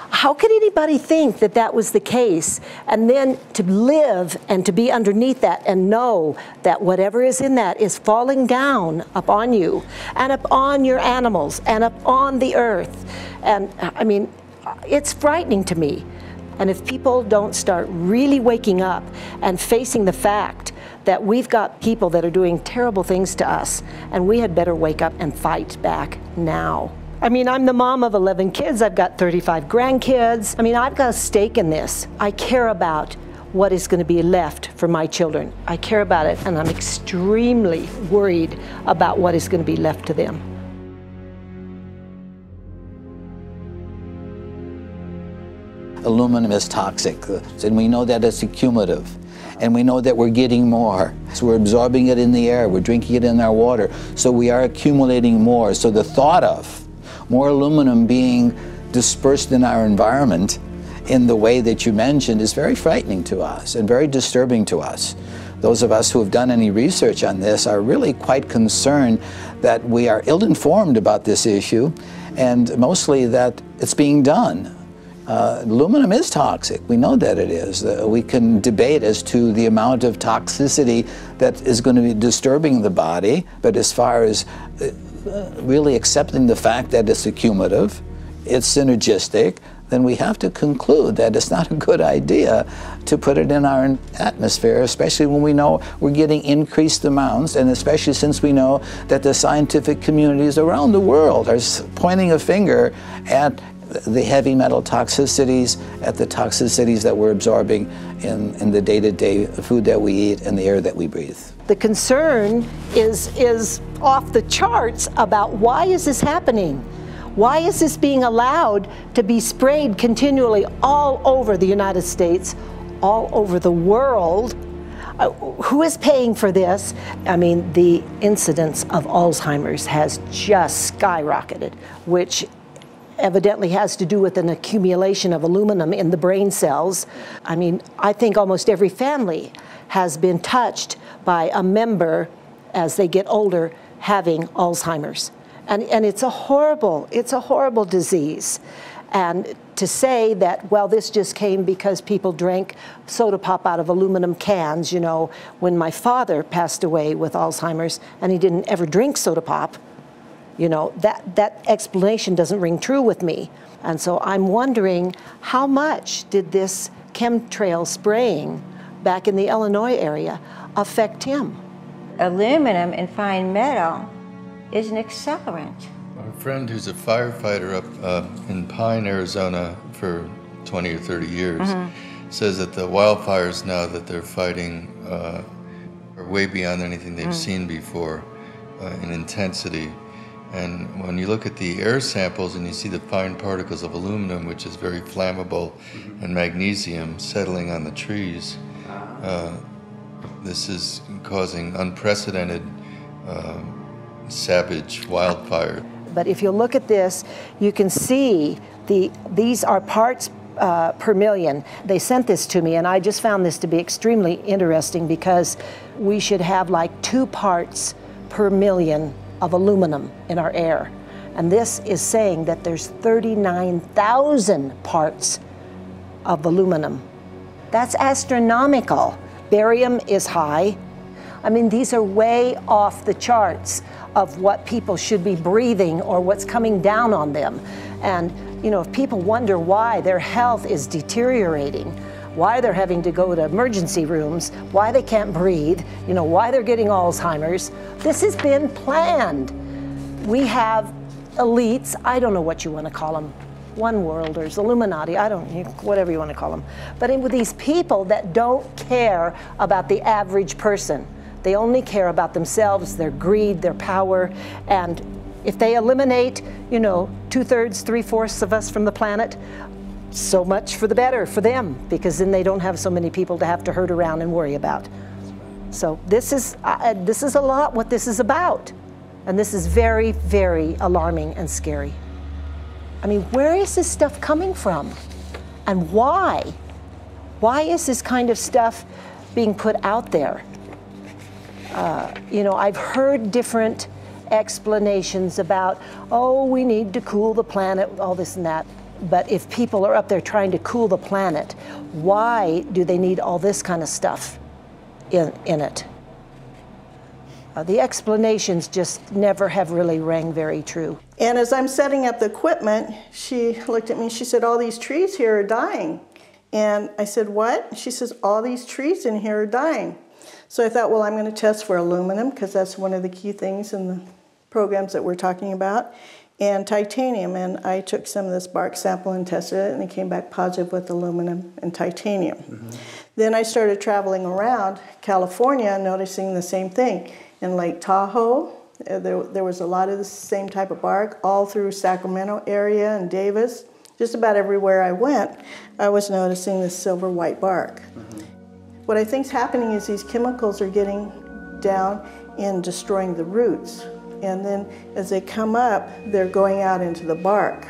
how could anybody think that that was the case? And then to live and to be underneath that and know that whatever is in that is falling down upon you and upon your animals and upon the earth. And I mean, it's frightening to me. And if people don't start really waking up and facing the fact that we've got people that are doing terrible things to us, and we had better wake up and fight back now. I mean, I'm the mom of 11 kids. I've got 35 grandkids. I mean, I've got a stake in this. I care about what is going to be left for my children. I care about it, and I'm extremely worried about what is going to be left to them. Aluminum is toxic, and we know that it's accumulative. And we know that we're getting more. So we're absorbing it in the air, we're drinking it in our water, so we are accumulating more. So the thought of more aluminum being dispersed in our environment in the way that you mentioned is very frightening to us and very disturbing to us. Those of us who have done any research on this are really quite concerned that we are ill-informed about this issue, and mostly that it's being done. Aluminum is toxic. We know that it is. We can debate as to the amount of toxicity that is going to be disturbing the body, but as far as really accepting the fact that it's accumulative, it's synergistic, then we have to conclude that it's not a good idea to put it in our atmosphere, especially when we know we're getting increased amounts, and especially since we know that the scientific communities around the world are pointing a finger at the heavy metal toxicities, at the toxicities that we're absorbing in the day-to-day food that we eat and the air that we breathe. The concern is off the charts about why is this happening? Why is this being allowed to be sprayed continually all over the United States, all over the world? Who is paying for this? I mean, the incidence of Alzheimer's has just skyrocketed, which evidently has to do with an accumulation of aluminum in the brain cells. I mean, I think almost every family has been touched by a member as they get older having Alzheimer's. And it's a horrible disease. And to say that, well, this just came because people drank soda pop out of aluminum cans, you know, when my father passed away with Alzheimer's and he didn't ever drink soda pop, you know, that explanation doesn't ring true with me. And so I'm wondering, how much did this chemtrail spraying back in the Illinois area affect him? Aluminum and fine metal is an accelerant. A friend who's a firefighter up in Pine, Arizona for 20 or 30 years says that the wildfires now that they're fighting are way beyond anything they've seen before in intensity. And when you look at the air samples and you see the fine particles of aluminum, which is very flammable, and magnesium settling on the trees, this is causing unprecedented savage wildfire. But if you look at this, you can see these are parts per million. They sent this to me, and I just found this to be extremely interesting because we should have like 2 parts per million of aluminum in our air. And this is saying that there's 39,000 parts of aluminum. That's astronomical. Barium is high. I mean, these are way off the charts of what people should be breathing or what's coming down on them. And, you know, if people wonder why their health is deteriorating, why they're having to go to emergency rooms, why they can't breathe, you know, why they're getting Alzheimer's, this has been planned. We have elites, I don't know what you want to call them, one worlders, Illuminati, I don't, whatever you want to call them. But with these people that don't care about the average person. They only care about themselves, their greed, their power, and if they eliminate, you know, 2/3, 3/4 of us from the planet, so much for the better for them, because then they don't have so many people to have to herd around and worry about. So this is a lot what this is about, and this is very, very alarming and scary. I mean, where is this stuff coming from, and why? Why is this kind of stuff being put out there? You know, I've heard different explanations about, oh, we need to cool the planet, all this and that. But if people are up there trying to cool the planet, why do they need all this kind of stuff in it? The explanations just never have really rang very true. And as I'm setting up the equipment, she looked at me, she said, all these trees here are dying. And I said, what? She says, all these trees in here are dying. So I thought, well, I'm going to test for aluminum, because that's one of the key things in the programs that we're talking about, and titanium. And I took some of this bark sample and tested it, and it came back positive with aluminum and titanium. Then I started traveling around California, noticing the same thing. In Lake Tahoe, there was a lot of the same type of bark, all through Sacramento area and Davis. Just about everywhere I went, I was noticing this silver white bark. What I think is happening is these chemicals are getting down and destroying the roots. And then as they come up, they're going out into the bark.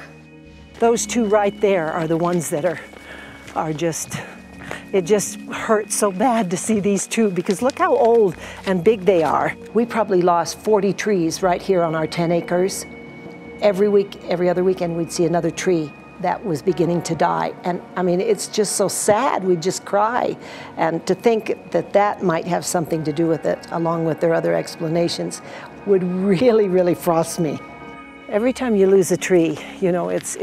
Those 2 right there are the ones that are just, it just hurts so bad to see these 2, because look how old and big they are. We probably lost 40 trees right here on our 10 acres. Every week, every other weekend, we'd see another tree that was beginning to die. And I mean, it's just so sad, we'd just cry. And to think that that might have something to do with it, along with their other explanations, would really, really frost me. Every time you lose a tree, you know, it's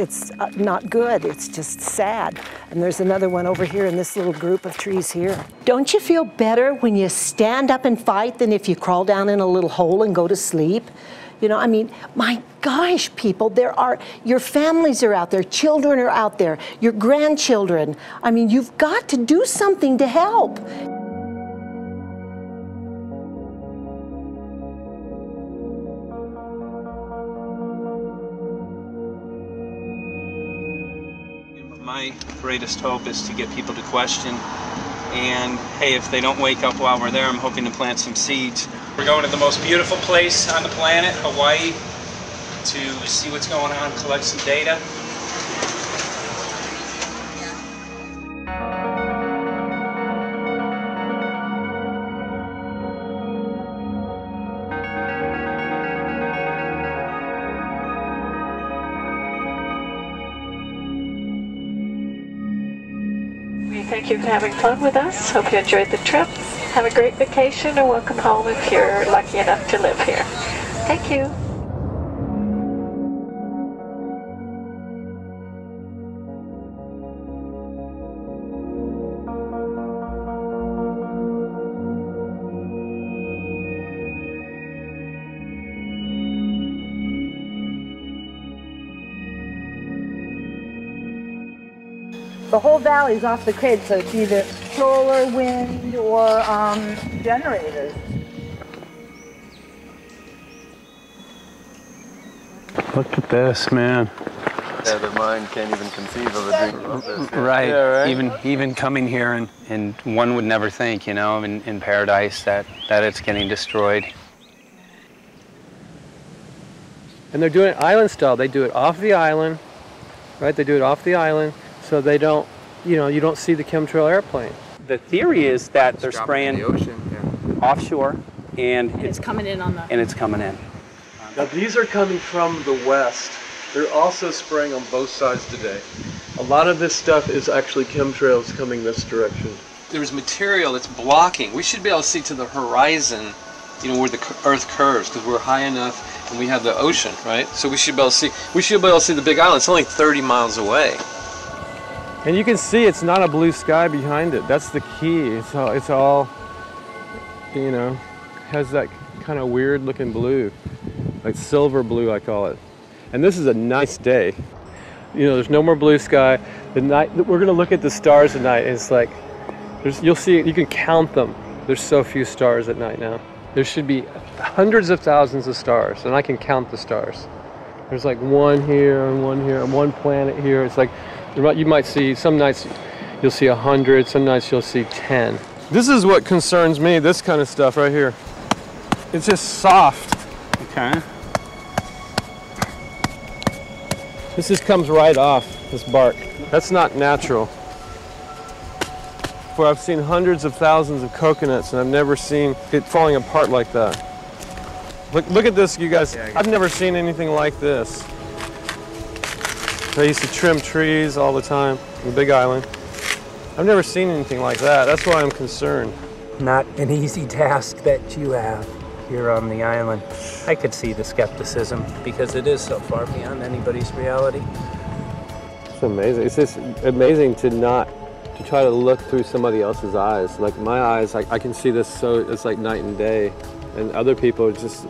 not good, it's just sad. And there's another one over here in this little group of trees here. Don't you feel better when you stand up and fight than if you crawl down in a little hole and go to sleep? You know, I mean, my gosh, people, your families are out there, children are out there, your grandchildren. I mean, you've got to do something to help. My greatest hope is to get people to question. And hey, if they don't wake up while we're there, I'm hoping to plant some seeds. We're going to the most beautiful place on the planet, Hawaii, to see what's going on, collect some data. Thank you for having fun with us. Hope you enjoyed the trip. Have a great vacation and welcome home if you're lucky enough to live here. Thank you. The whole valley's off the grid, so it's either solar, wind, or generators. Look at this, man. Yeah, the mind can't even conceive of a dream of this. Right. Yeah, right. Even coming here, and one would never think, you know, in paradise that it's getting destroyed. And they're doing it island style. They do it off the island, right? They do it off the island, so they don't, you know, you don't see the chemtrail airplane. The theory is that they're spraying the ocean, offshore, and it's coming in on the. And it's coming in. Now these are coming from the west. They're also spraying on both sides today. A lot of this stuff is actually chemtrails coming this direction. There's material that's blocking. We should be able to see to the horizon, you know, where the Earth curves, because we're high enough and we have the ocean, right? So we should be able to see. We should be able to see the Big Island. It's only 30 miles away. And you can see it's not a blue sky behind it. That's the key. It's all, you know, has that kind of weird looking blue, like silver blue, I call it. And this is a nice day. You know, there's no more blue sky. The night, we're gonna look at the stars at night, and it's like, you'll see, you can count them. There's so few stars at night now. There should be hundreds of thousands of stars, and I can count the stars. There's like one here, and one planet here. It's like, you might see, some nights you'll see 100, some nights you'll see 10. This is what concerns me, this kind of stuff right here. It's just soft. Okay. This just comes right off, this bark. That's not natural. For I've seen hundreds of thousands of coconuts, and I've never seen it falling apart like that. Look at this, you guys. I've never seen anything like this. I used to trim trees all the time on the Big Island. I've never seen anything like that. That's why I'm concerned. Not an easy task that you have here on the island. I could see the skepticism because it is so far beyond anybody's reality. It's amazing. It's just amazing to try to look through somebody else's eyes. Like my eyes, I can see this, so it's like night and day. And other people, it's just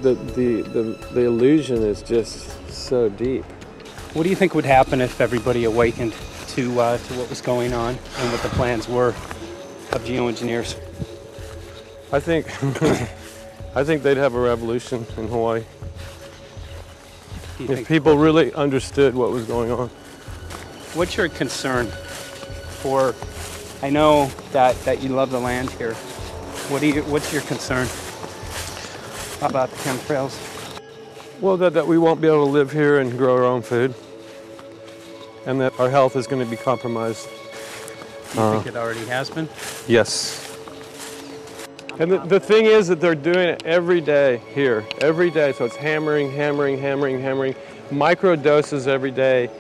the illusion is just so deep. What do you think would happen if everybody awakened to what was going on and what the plans were of geoengineers? I think they'd have a revolution in Hawaii. If people really understood what was going on. What's your concern for, I know that you love the land here. What's your concern about the chemtrails? Well, that we won't be able to live here and grow our own food. And that our health is going to be compromised. You think it already has been? Yes. And the thing is that they're doing it every day here, every day. So it's hammering, micro doses every day.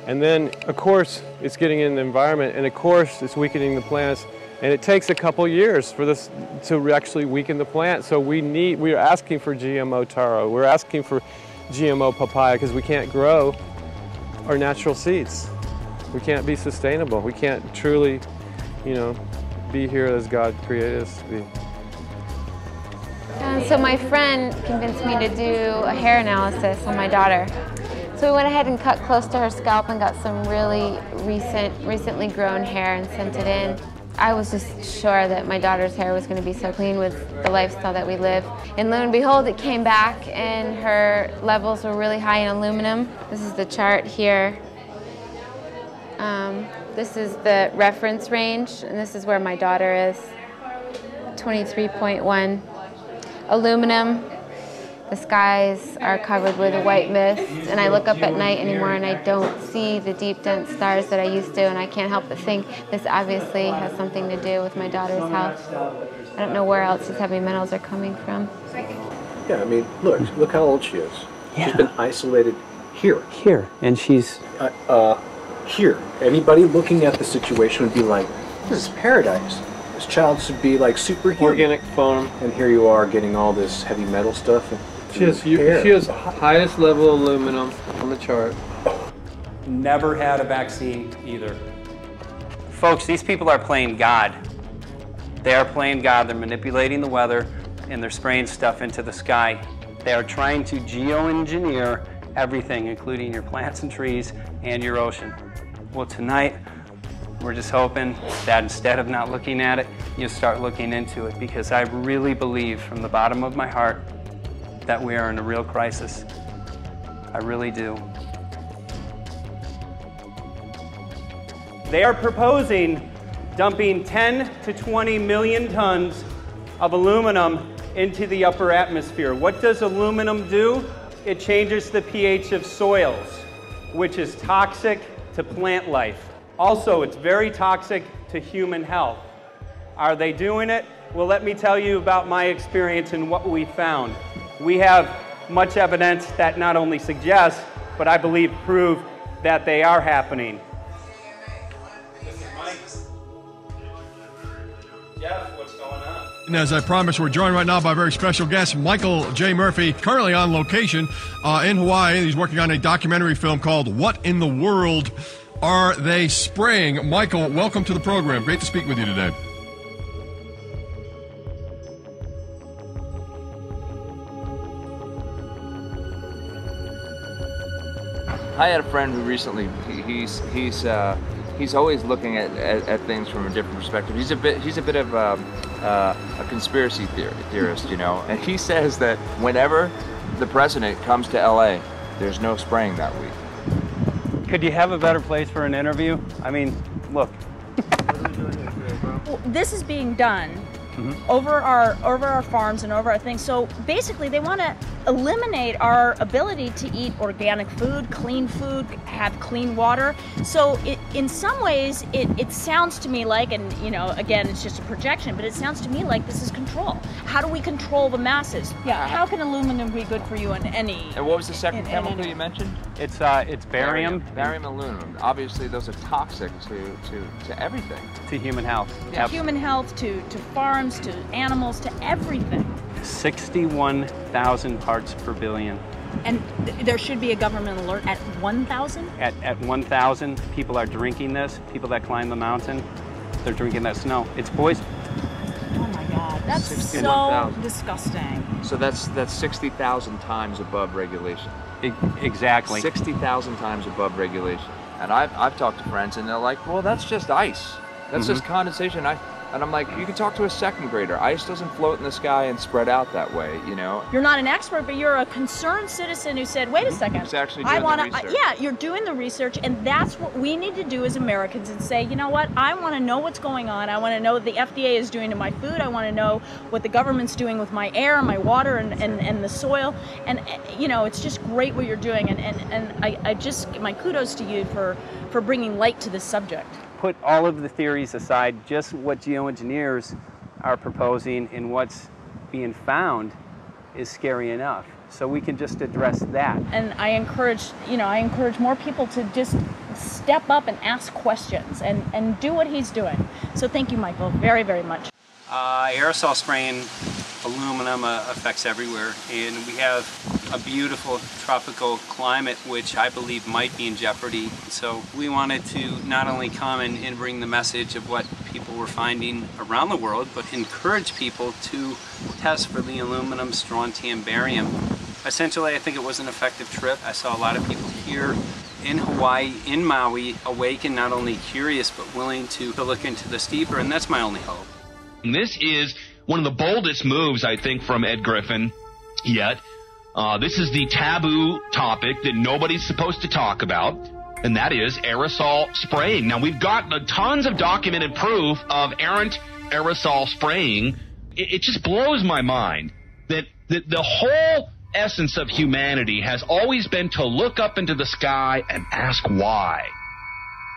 And then, of course, it's getting in the environment, and of course, it's weakening the plants. And it takes a couple years for this to actually weaken the plant. So we are asking for GMO taro. We're asking for GMO papaya because we can't grow our natural seeds. We can't be sustainable. We can't truly, you know, be here as God created us to be. So my friend convinced me to do a hair analysis on my daughter. So we went ahead and cut close to her scalp and got some really recently grown hair and sent it in. I was just sure that my daughter's hair was going to be so clean with the lifestyle that we live. And lo and behold, it came back and her levels were really high in aluminum. This is the chart here. This is the reference range, and this is where my daughter is. 23.1. Aluminum. The skies are covered with a white mist, and I look up at night anymore and I don't see the deep, dense stars that I used to, and I can't help but think this obviously has something to do with my daughter's health. I don't know where else these heavy metals are coming from. Yeah, I mean, look how old she is. Yeah. She's been isolated here. Here, and she's... Here. Anybody looking at the situation would be like, this is paradise. This child should be like superhuman. Organic farm. And here you are getting all this heavy metal stuff. She has highest level aluminum on the chart. Never had a vaccine either. Folks, these people are playing God. They are playing God. They're manipulating the weather and they're spraying stuff into the sky. They are trying to geoengineer everything, including your plants and trees and your ocean. Well, tonight, we're just hoping that instead of not looking at it, you start looking into it, because I really believe from the bottom of my heart that we are in a real crisis. I really do. They are proposing dumping 10 to 20 million tons of aluminum into the upper atmosphere. What does aluminum do? It changes the pH of soils, which is toxic to plant life. Also, it's very toxic to human health. Are they doing it? Well, let me tell you about my experience and what we found. We have much evidence that not only suggests, but I believe prove that they are happening. Jeff, what's going on? And as I promised, we're joined right now by a very special guest, Michael J. Murphy, currently on location in Hawaii. He's working on a documentary film called What in the World Are They Spraying? Michael, welcome to the program. Great to speak with you today. I had a friend who recently, he's always looking at things from a different perspective. He's a bit of a conspiracy theorist, you know, and he says that whenever the president comes to LA, there's no spraying that week. Could you have a better place for an interview? I mean, look. Well, this is being done over our farms and over our things. So basically, they want to eliminate our ability to eat organic food, have clean water. So in some ways, it sounds to me like, and you know, again, it's just a projection, but it sounds to me like this is control. How do we control the masses? Yeah. How can aluminum be good for you in any? And what was the second chemical you mentioned? It's barium. Barium aluminum. Obviously, those are toxic to everything. To human health. To human health, to farms, to animals, to everything. 61,000 parts per billion. And there should be a government alert at 1,000? At 1,000, people are drinking this. People that climb the mountain, they're drinking that snow. It's poison. Oh my God, that's so disgusting. So that's 60,000 times above regulation. Exactly. 60,000 times above regulation. And I've talked to friends and they're like, well, that's just ice. That's just condensation. And I'm like, you can talk to a second grader. Ice doesn't float in the sky and spread out that way, you know? You're not an expert, but you're a concerned citizen who said, wait a second. Who's actually doing the research. Yeah, you're doing the research, and that's what we need to do as Americans and say, you know what, I want to know what's going on. I want to know what the FDA is doing to my food. I want to know what the government's doing with my air, my water, and the soil. And, you know, it's just great what you're doing. And I just, my kudos to you for bringing light to this subject. Put all of the theories aside, just what geoengineers are proposing and what's being found is scary enough. So we can just address that. And I encourage more people to just step up and ask questions and do what he's doing. So thank you, Michael, very, very much. Aerosol spraying aluminum affects everywhere, and we have a beautiful tropical climate which I believe might be in jeopardy. So we wanted to not only come and bring the message of what people were finding around the world, but encourage people to test for the aluminum, strontium, barium. Essentially, I think it was an effective trip. I saw a lot of people here in Hawaii, in Maui, awake and not only curious, but willing to look into this deeper, and that's my only hope. This is one of the boldest moves, I think, from Ed Griffin yet. This is the taboo topic that nobody's supposed to talk about, and that is aerosol spraying. Now, we've got tons of documented proof of errant aerosol spraying. It just blows my mind that the whole essence of humanity has always been to look up into the sky and ask why.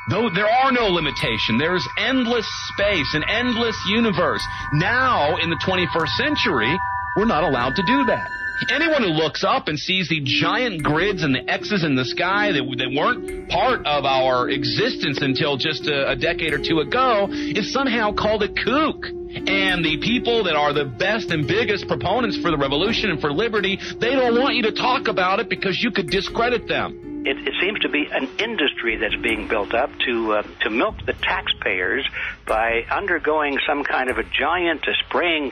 Though there are no limitations, there is endless space, an endless universe. Now, in the 21st century, we're not allowed to do that. Anyone who looks up and sees the giant grids and the X's in the sky that weren't part of our existence until just a decade or two ago is somehow called a kook. And the people that are the best and biggest proponents for the revolution and for liberty, they don't want you to talk about it because you could discredit them. It seems to be an industry that's being built up to milk the taxpayers by undergoing some kind of a giant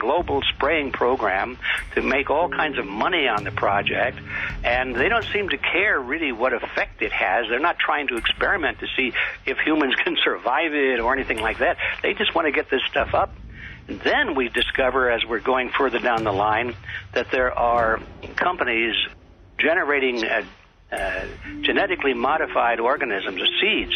global spraying program to make all kinds of money on the project. And they don't seem to care really what effect it has. They're not trying to experiment to see if humans can survive it or anything like that. They just want to get this stuff up. And then we discover, as we're going further down the line, that there are companies generating genetically modified organisms, seeds,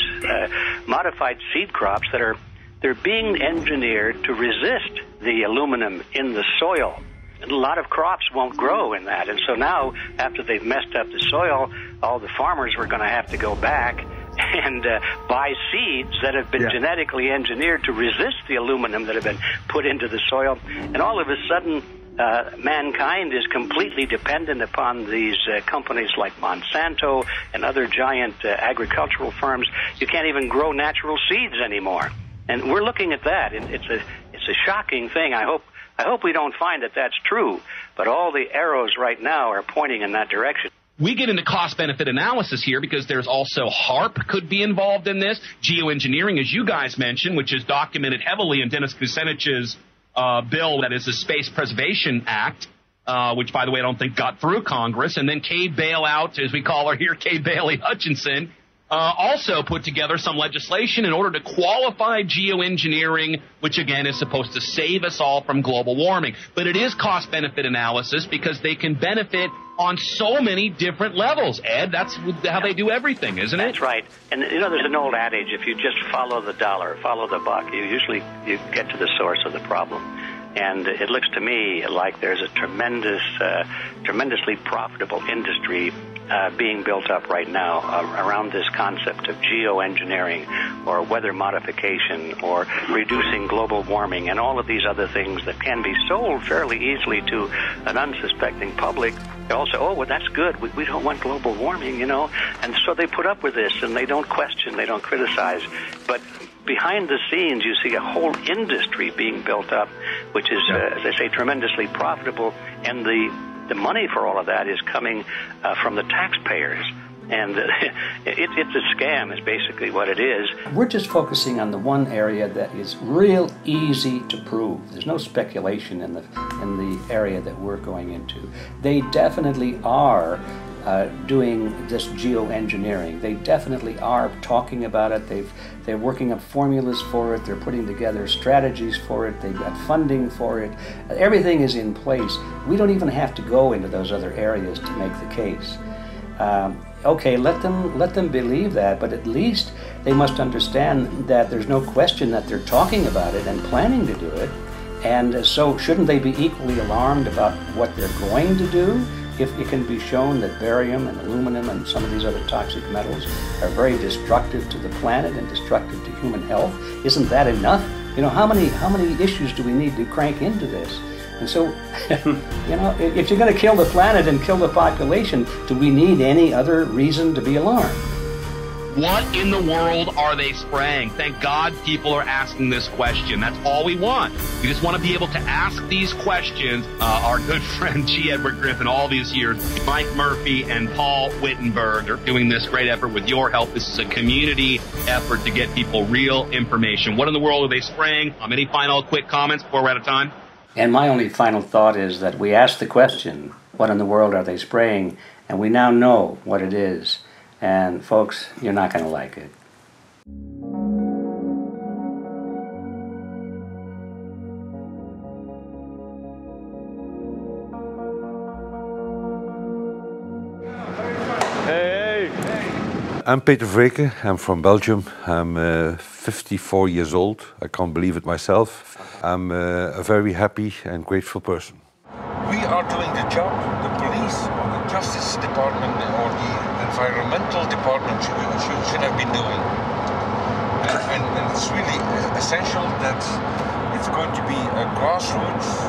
modified seed crops they're being engineered to resist the aluminum in the soil. And a lot of crops won't grow in that. And so now, after they've messed up the soil, all the farmers were going to have to go back and buy seeds that have been genetically engineered to resist the aluminum that have been put into the soil. And all of a sudden, mankind is completely dependent upon these companies like Monsanto and other giant agricultural firms. You can't even grow natural seeds anymore. And we're looking at that. It's a shocking thing. I hope we don't find that that's true. But all the arrows right now are pointing in that direction. We get into cost-benefit analysis here because there's also HARP could be involved in this. Geoengineering, as you guys mentioned, which is documented heavily in Dennis Kucinich's bill, that is the Space Preservation Act, which, by the way, I don't think got through Congress. And then Kay Bailout, as we call her here, Kay Bailey Hutchinson, also put together some legislation in order to qualify geoengineering, which, again, is supposed to save us all from global warming. But it is cost-benefit analysis because they can benefit on so many different levels. Ed, that's how they do everything, isn't it? That's right. And, there's an old adage, if you just follow the dollar, follow the buck, you get to the source of the problem. And it looks to me like there's a tremendously profitable industry being built up right now around this concept of geoengineering or weather modification or reducing global warming and all of these other things that can be sold fairly easily to an unsuspecting public. They all say, oh, well, that's good. We don't want global warming, And so they put up with this, and they don't question, they don't criticize. But behind the scenes, you see a whole industry being built up, which is, as I say, tremendously profitable. And the money for all of that is coming from the taxpayers. And it's a scam is basically what it is. We're just focusing on the one area that is real easy to prove. There's no speculation in the area that we're going into. They definitely are doing this geoengineering. They definitely are talking about it. They're working up formulas for it. They're putting together strategies for it. They've got funding for it. Everything is in place. We don't even have to go into those other areas to make the case. Okay, let them believe that, but at least they must understand that there's no question that they're talking about it and planning to do it. And so shouldn't they be equally alarmed about what they're going to do if it can be shown that barium and aluminum and some of these other toxic metals are very destructive to the planet and destructive to human health? Isn't that enough? How many issues do we need to crank into this? And so, if you're going to kill the planet and kill the population, do we need any other reason to be alarmed? What in the world are they spraying? Thank God people are asking this question. That's all we want. We just want to be able to ask these questions. Our good friend G. Edward Griffin, all these years, Mike Murphy and Paul Wittenberg are doing this great effort with your help. This is a community effort to get people real information. What in the world are they spraying? Any final quick comments before we're out of time? And my only final thought is that we asked the question, what in the world are they spraying? And we now know what it is. And folks, you're not going to like it. I'm Peter Vreke. I'm from Belgium. I'm 54 years old. I can't believe it myself. I'm a very happy and grateful person. We are doing the job the police or the Justice Department or the Environmental Department should have been doing. And it's really essential that it's going to be a grassroots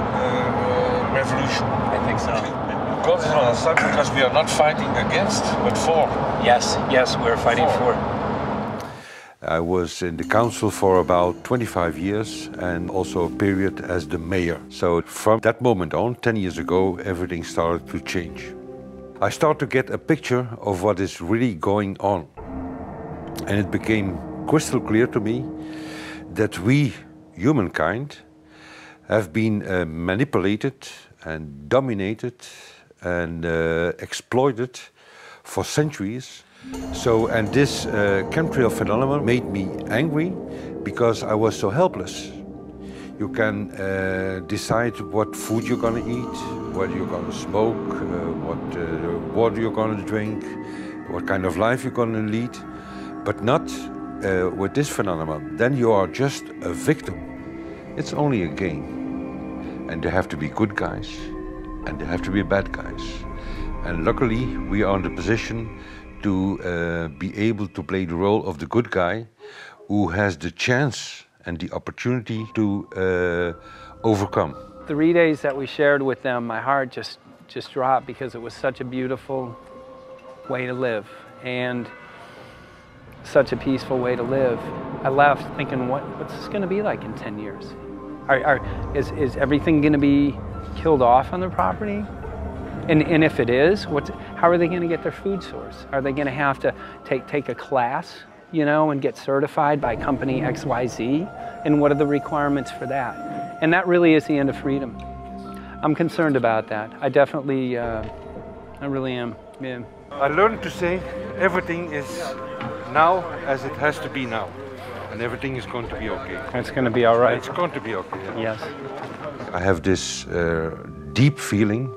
revolution. I think so. God is on our side because we are not fighting against, but for. Yes, we're fighting for. I was in the council for about 25 years and also a period as the mayor. So from that moment on, 10 years ago, everything started to change. I start to get a picture of what is really going on. And it became crystal clear to me that we, humankind, have been manipulated and dominated and exploited for centuries. So, and this chemtrail phenomenon made me angry because I was so helpless. You can decide what food you're going to eat, what you're going to smoke, what water you're going to drink, what kind of life you're going to lead, but not with this phenomenon. Then you are just a victim. It's only a game. And there have to be good guys, and there have to be bad guys. And luckily, we are in the position to be able to play the role of the good guy who has the chance and the opportunity to overcome. 3 days that we shared with them, my heart just dropped because it was such a beautiful way to live and such a peaceful way to live. I left thinking, what's this going to be like in 10 years? Is everything going to be killed off on the property? And if it is, how are they going to get their food source? Are they going to have to take a class, you know, and get certified by company XYZ? And what are the requirements for that? And that really is the end of freedom. I'm concerned about that. I definitely, I really am. Yeah. I learned to say everything is now as it has to be now. And everything is going to be okay. It's going to be all right. It's going to be okay. Yeah. Yes. I have this deep feeling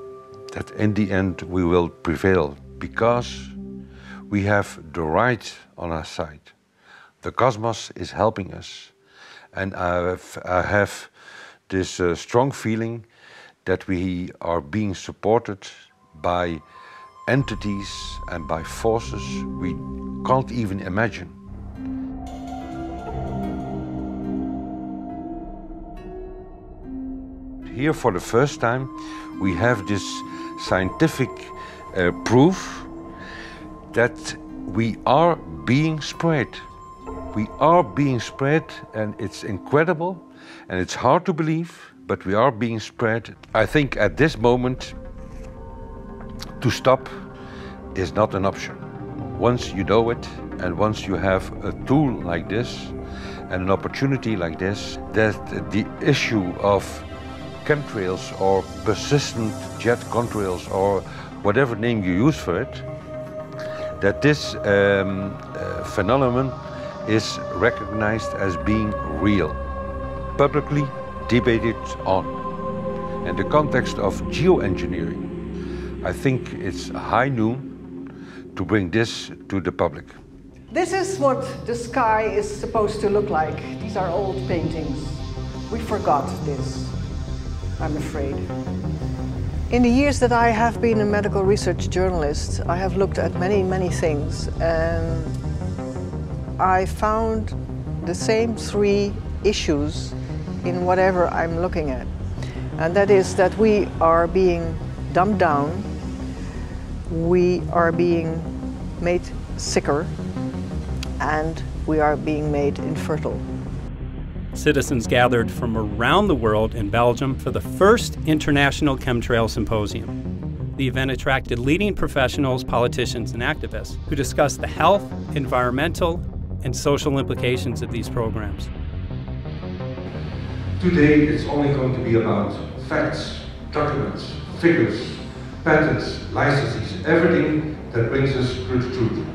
that in the end we will prevail because we have the right on our side. The cosmos is helping us. And I have this strong feeling that we are being supported by entities and by forces we can't even imagine. Here for the first time we have this scientific proof that we are being spread. We are being spread, and it's incredible and it's hard to believe, but we are being spread. I think at this moment to stop is not an option. Once you know it and once you have a tool like this and an opportunity like this, that the issue of chemtrails or persistent jet contrails or whatever name you use for it, that this phenomenon is recognized as being real, publicly debated on. In the context of geoengineering, I think it's high noon to bring this to the public. This is what the sky is supposed to look like. These are old paintings. We forgot this, I'm afraid. In the years that I have been a medical research journalist, I have looked at many things, and I found the same three issues in whatever I'm looking at. And that is that we are being dumbed down, we are being made sicker, and we are being made infertile. Citizens gathered from around the world in Belgium for the first International Chemtrail Symposium. The event attracted leading professionals, politicians, and activists who discussed the health, environmental, and social implications of these programs. Today it's only going to be about facts, documents, figures, patents, licenses, everything that brings us to the truth.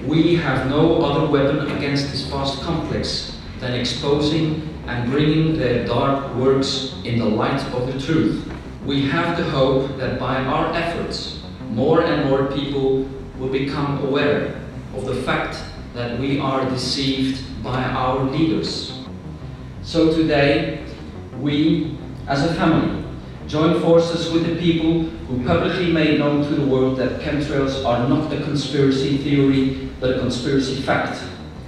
We have no other weapon against this vast complex than exposing and bringing their dark works in the light of the truth. We have the hope that by our efforts, more and more people will become aware of the fact that we are deceived by our leaders. So today, we, as a family, join forces with the people who publicly made known to the world that chemtrails are not a conspiracy theory, but a conspiracy fact.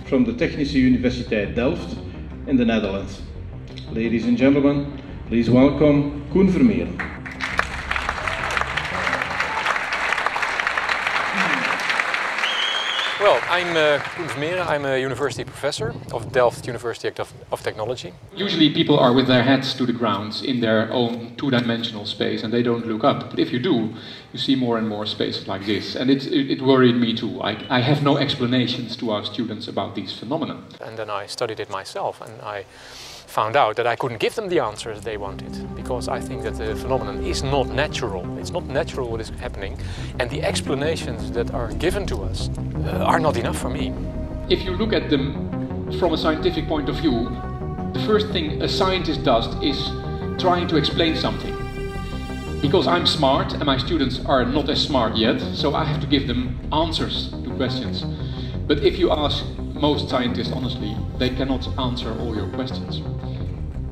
From the Technische Universiteit Delft in the Netherlands. Ladies and gentlemen, please welcome Koen Vermeeren. Well, I'm Koen Vermeeren. I'm a university professor of Delft University of Technology. Usually people are with their heads to the ground in their own two-dimensional space and they don't look up. But if you do, you see more and more spaces like this. And it worried me too. I have no explanations to our students about these phenomena. And then I studied it myself and I found out that I couldn't give them the answers they wanted, because I think that the phenomenon is not natural. It's not natural what is happening, and the explanations that are given to us are not enough for me. If you look at them from a scientific point of view, the first thing a scientist does is trying to explain something. Because I'm smart and my students are not as smart yet, so I have to give them answers to questions. But if you ask most scientists honestly, they cannot answer all your questions.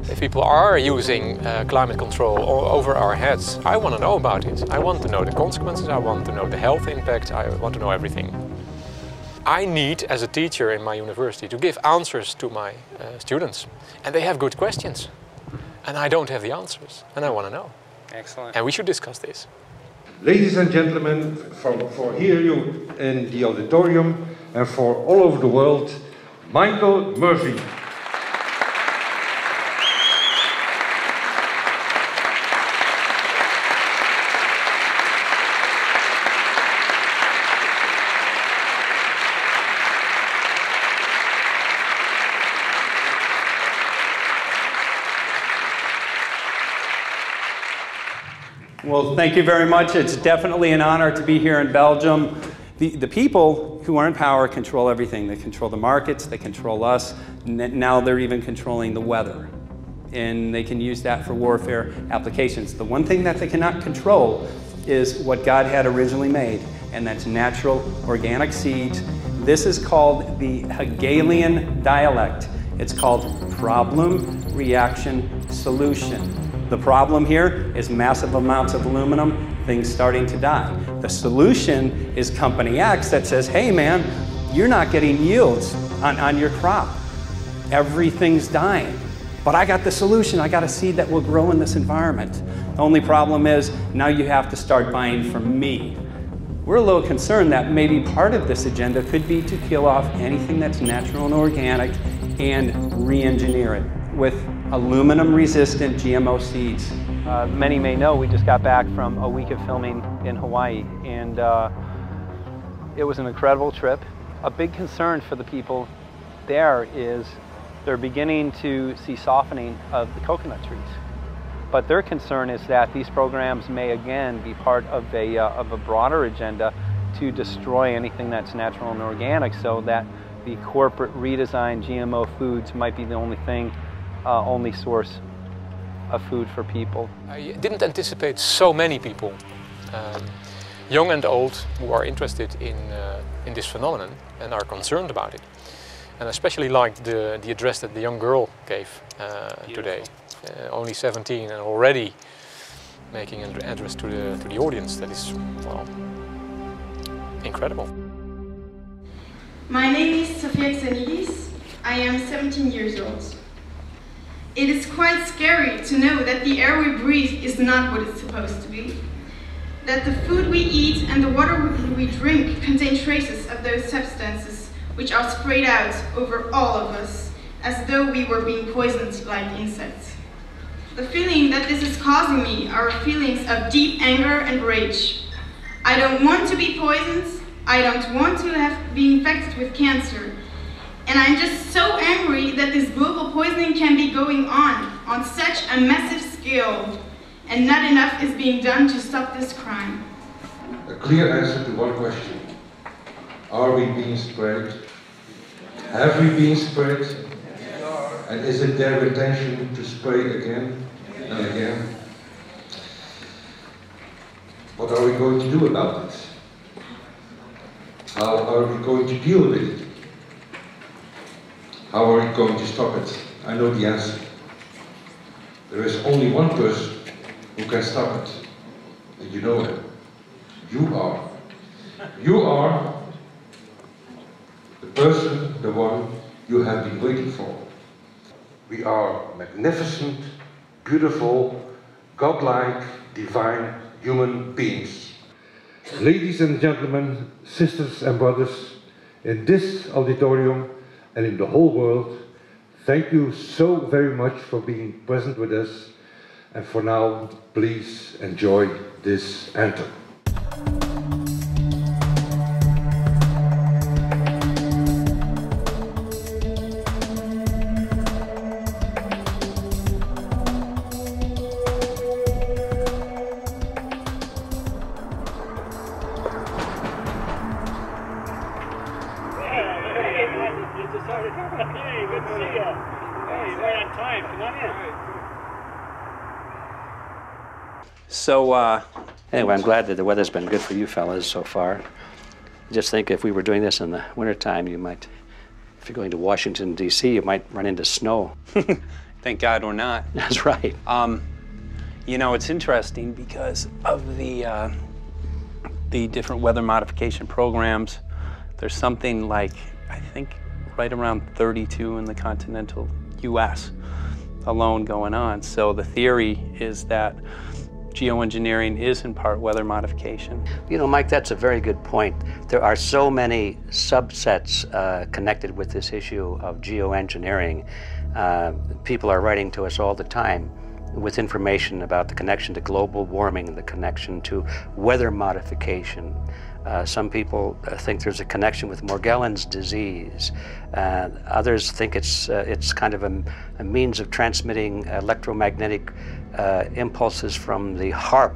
If people are using climate control over our heads, I want to know about it. I want to know the consequences, I want to know the health impact, I want to know everything. I need, as a teacher in my university, to give answers to my students. And they have good questions. And I don't have the answers, and I want to know. Excellent. And we should discuss this. Ladies and gentlemen, for here you in the auditorium and for all over the world, Michael Murphy. Well, thank you very much. It's definitely an honor to be here in Belgium. The people who are in power control everything. They control the markets, they control us. Now they're even controlling the weather. And they can use that for warfare applications. The one thing that they cannot control is what God had originally made, and that's natural organic seeds. This is called the Hegelian dialect. It's called problem, reaction, solution. The problem here is massive amounts of aluminum, things starting to die. The solution is company X that says, hey man, you're not getting yields on your crop. Everything's dying. But I got the solution, I got a seed that will grow in this environment. The only problem is now you have to start buying from me. We're a little concerned that maybe part of this agenda could be to kill off anything that's natural and organic and re-engineer it with aluminum-resistant GMO seeds. Many may know we just got back from a week of filming in Hawaii, and it was an incredible trip. A big concern for the people there is they're beginning to see softening of the coconut trees. But their concern is that these programs may again be part of a broader agenda to destroy anything that's natural and organic, so that the corporate redesigned GMO foods might be the only source of food for people. I didn't anticipate so many people, young and old, who are interested in this phenomenon and are concerned about it. And I especially liked the address that the young girl gave today. Only 17 and already making an address to the audience. That is, well, incredible. My name is Sofia Xenidis. I am 17 years old. It is quite scary to know that the air we breathe is not what it's supposed to be. That the food we eat and the water we drink contain traces of those substances which are sprayed out over all of us as though we were being poisoned like insects. The feeling that this is causing me are feelings of deep anger and rage. I don't want to be poisoned. I don't want to be infected with cancer. And I'm just so angry that this global poisoning can be going on such a massive scale, and not enough is being done to stop this crime. A clear answer to one question. Are we being sprayed? Have we been sprayed? And is it their intention to spray again and again? What are we going to do about it? How are we going to deal with it? How are we going to stop it? I know the answer. There is only one person who can stop it. And you know him. You are. You are the person, the one you have been waiting for. We are magnificent, beautiful, godlike, divine human beings. Ladies and gentlemen, sisters and brothers, in this auditorium and in the whole world, thank you so very much for being present with us. And for now, please enjoy this anthem. Hey, good to see you. Hey, right on time. Come on in. So, anyway, I'm glad that the weather's been good for you fellas so far. Just think if we were doing this in the wintertime, you might, if you're going to Washington, D.C., you might run into snow. Thank God we're not. That's right. You know, it's interesting because of the different weather modification programs. There's something like, I think, right around 32 in the continental U.S. alone going on. So the theory is that geoengineering is in part weather modification. You know, Mike, that's a very good point. There are so many subsets connected with this issue of geoengineering. People are writing to us all the time with information about the connection to global warming, the connection to weather modification. Some people think there's a connection with Morgellons disease. Others think it's kind of a means of transmitting electromagnetic impulses from the HAARP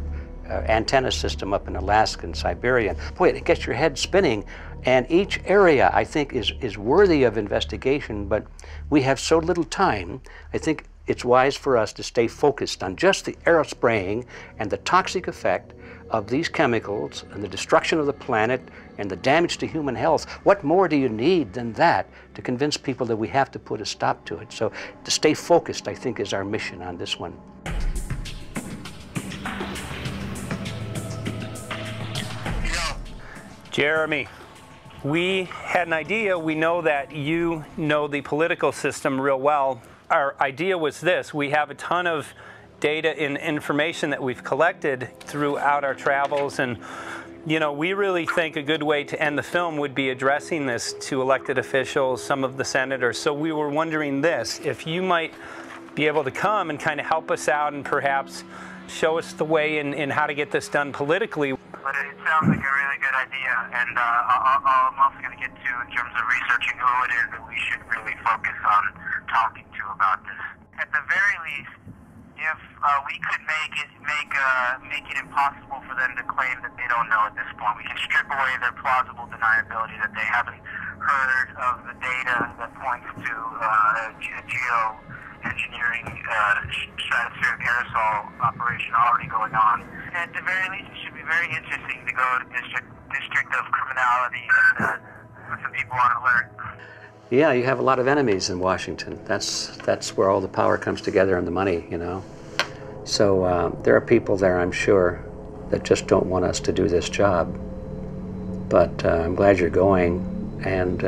antenna system up in Alaska and Siberia. Boy, it gets your head spinning. And each area, I think, is worthy of investigation, but we have so little time. I think it's wise for us to stay focused on just the aerospraying and the toxic effect of these chemicals and the destruction of the planet and the damage to human health. What more do you need than that to convince people that we have to put a stop to it? So to stay focused, I think, is our mission on this one. Jeremy, we had an idea. We know that you know the political system real well. Our idea was this: we have a ton of data and information that we've collected throughout our travels, and you know, we really think a good way to end the film would be addressing this to elected officials, some of the senators. So we were wondering this, if you might be able to come and kind of help us out and perhaps show us the way in how to get this done politically. But it sounds like a really good idea, and I'm also going to get to, in terms of researching who it is that we should really focus on talking to about this. At the very least, if we could make it impossible for them to claim that they don't know at this point, we can strip away their plausible deniability that they haven't heard of the data that points to geoengineering stratospheric aerosol operation already going on. At the very least, it should be very interesting to go to District of Criminality and put some people on alert. Yeah, you have a lot of enemies in Washington. That's where all the power comes together and the money, you know. So there are people there, I'm sure, that just don't want us to do this job. But I'm glad you're going, and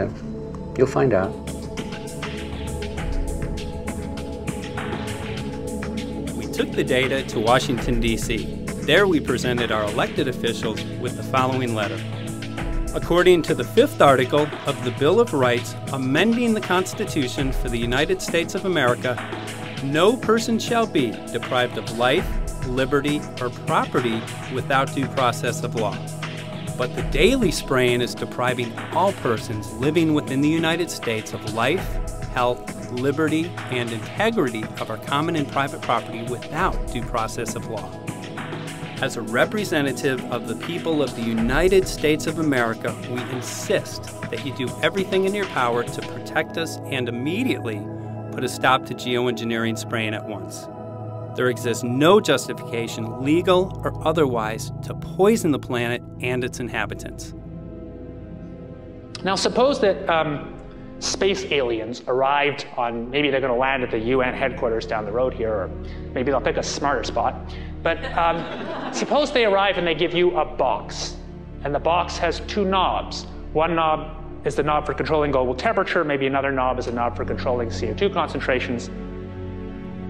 you'll find out. We took the data to Washington, D.C. There we presented our elected officials with the following letter. According to the 5th article of the Bill of Rights amending the Constitution for the United States of America, no person shall be deprived of life, liberty, or property without due process of law. But the daily spraying is depriving all persons living within the United States of life, health, liberty, and integrity of our common and private property without due process of law. As a representative of the people of the United States of America, we insist that you do everything in your power to protect us and immediately put a stop to geoengineering spraying at once. There exists no justification, legal or otherwise, to poison the planet and its inhabitants. Now suppose that space aliens arrived on, maybe they're going to land at the UN headquarters down the road here, or maybe they'll pick a smarter spot. But suppose they arrive and they give you a box, and the box has 2 knobs. One knob is the knob for controlling global temperature, maybe another knob is a knob for controlling CO2 concentrations.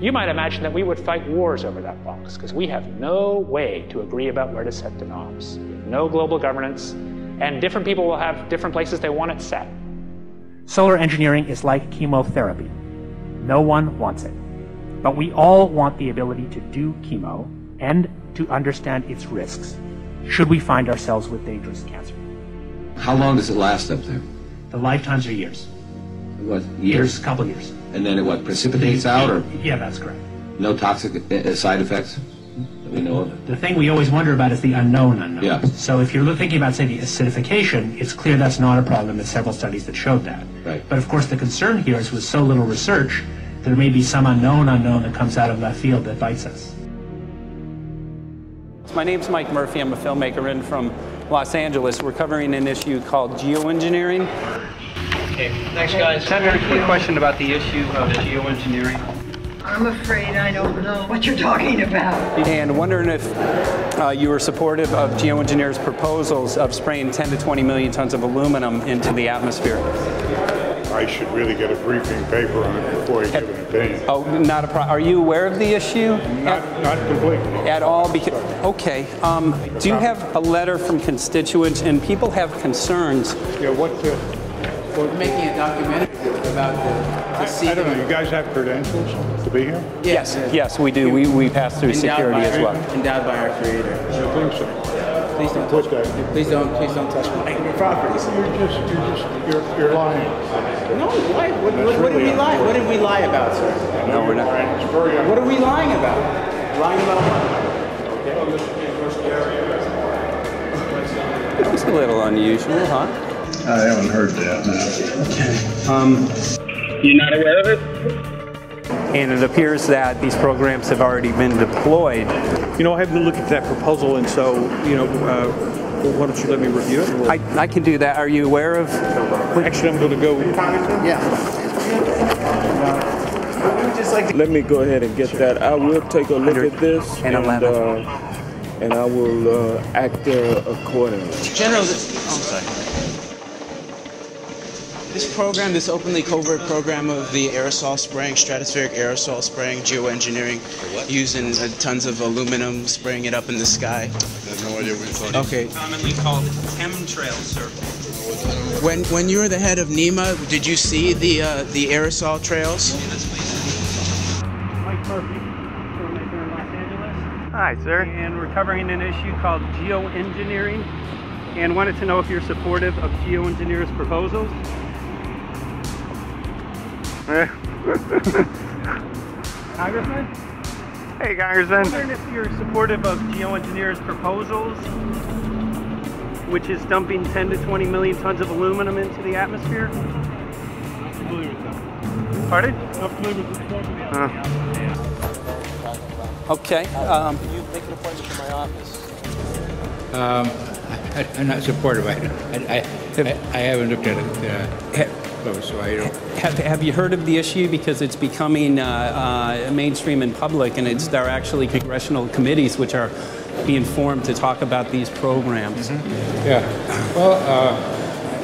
You might imagine that we would fight wars over that box, because we have no way to agree about where to set the knobs. We have no global governance, And different people will have different places they want it set. Solar engineering is like chemotherapy. No one wants it. But we all want the ability to do chemo and to understand its risks, should we find ourselves with dangerous cancer. How long does it last up there? The lifetimes are years. What, years? A couple years. And then it what, precipitates out, or Yeah, that's correct. no toxic side effects that we know of? The thing we always wonder about is the unknown unknown. Yeah. So if you're thinking about, say, the acidification, it's clear that's not a problem. There's several studies that showed that. Right. But of course the concern here is with so little research, there may be some unknown that comes out of left field that bites us. My name's Mike Murphy. I'm a filmmaker in from Los Angeles. We're covering an issue called geoengineering. Okay, thanks guys. Senator, quick question about the issue of geoengineering. I'm afraid I don't know what you're talking about. And wondering if you were supportive of geoengineers' proposals of spraying 10 to 20 million tons of aluminum into the atmosphere. I should really get a briefing paper on it before I give an opinion. Oh, not a problem. Are you aware of the issue? Not completely. At all? Because, okay. Do you have a letter from constituents, and people have concerns? Yeah, We're making a documentary about the I don't know, you guys have credentials to be here? Yes, yes, we do. We pass through security as well. Endowed by our Creator. I think so. Please don't touch me. Please don't touch my property. You're lying. No, why? What did we lie? What did we lie about, sir? No, we're not. What are we lying about? Lying about what? That was a little unusual, huh? I haven't heard that, no. You're not aware of it? And it appears that these programs have already been deployed. You know, I haven't looked at that proposal, and so, why don't you let me review it? I can do that. Are you aware of? Actually, I'm going to go. Yeah. Let me go ahead and get that. I will take a look at this, and I will act accordingly. General, I'm sorry. This program, this openly covert program of the aerosol spraying, stratospheric aerosol spraying, geoengineering, using tons of aluminum, spraying it up in the sky. I have no idea what you're talking about. Okay. Commonly called chemtrail, sir. When you were the head of NEMA, did you see the aerosol trails? Mike Murphy, filmmaker in Los Angeles. Hi, sir. And we're covering an issue called geoengineering, and wanted to know if you're supportive of geoengineers' proposals. Congressman? Hey, Congressman. I'm wondering if you're supportive of geoengineers' proposals, which is dumping 10 to 20 million tons of aluminum into the atmosphere. I'm familiar with that. Pardon? I'm familiar with this. Okay. Can you make an appointment for my office? I'm not supportive. I haven't looked at it close, so I don't. Have you heard of the issue? Because it's becoming mainstream in public, and there are actually congressional committees which are being formed to talk about these programs. Mm-hmm. Yeah. Well,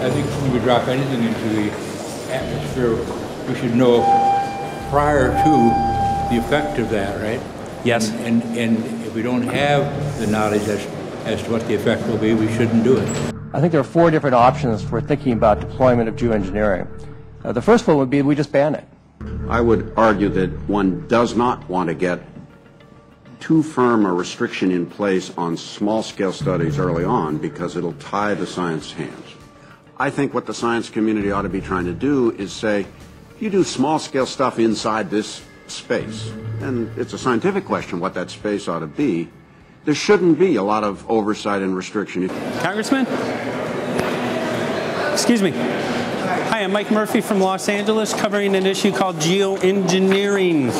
I think when we drop anything into the atmosphere, we should know prior to the effect of that, right? Yes. And if we don't have the knowledge as to what the effect will be, we shouldn't do it. I think there are 4 different options for thinking about deployment of geoengineering. The first one would be we just ban it. I would argue that one does not want to get too firm a restriction in place on small-scale studies early on because it'll tie the science hands. I think what the science community ought to be trying to do is say, you do small-scale stuff inside this space, and it's a scientific question what that space ought to be. There shouldn't be a lot of oversight and restriction. Congressman? Excuse me. Hi, I'm Mike Murphy from Los Angeles, covering an issue called geoengineering.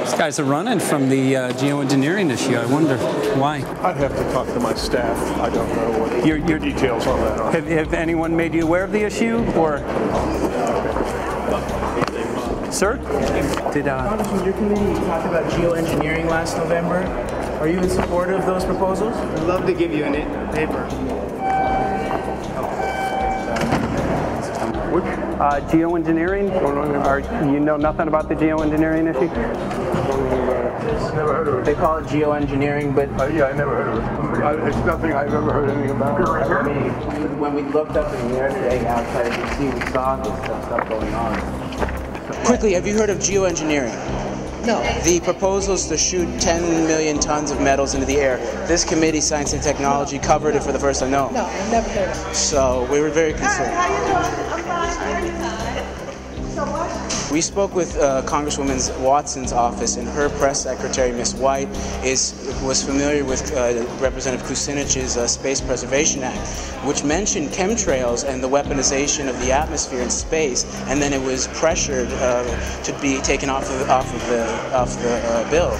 These guys are running from the geoengineering issue. I wonder why. I'd have to talk to my staff. I don't know what the details on that are. Have anyone made you aware of the issue, or? Sir? Congressman, your committee talked about geoengineering last November. Are you in support of those proposals? I'd love to give you a paper. Geoengineering? You know nothing about the geoengineering issue? like this. Never heard of it. They call it geoengineering, but yeah, I never heard of it. It's nothing I've ever heard anything about. I mean, when we looked up in the air today outside of DC, we saw this stuff going on. Quickly, have you heard of geoengineering? No. The proposals to shoot 10 million tons of metals into the air. This committee, Science and Technology, covered it for the first time. No. No, I've never heard of it. So we were very concerned. How you doing? I'm fine. How are you? So what? We spoke with Congresswoman Watson's office, and her press secretary, Ms. White, was familiar with Representative Kucinich's Space Preservation Act, which mentioned chemtrails and the weaponization of the atmosphere in space, and then it was pressured to be taken off the bill.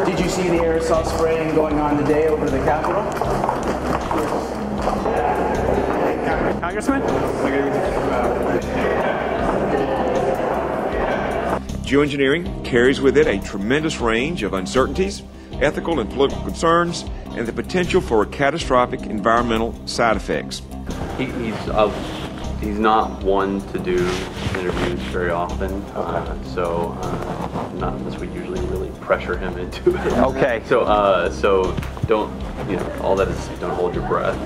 Did you see the aerosol spraying going on today over the Capitol? Congressman? Geoengineering carries with it a tremendous range of uncertainties, ethical and political concerns, and the potential for catastrophic environmental side effects. He's not one to do interviews very often, not unless we usually really pressure him into it. Okay. So don't, all that is, don't hold your breath.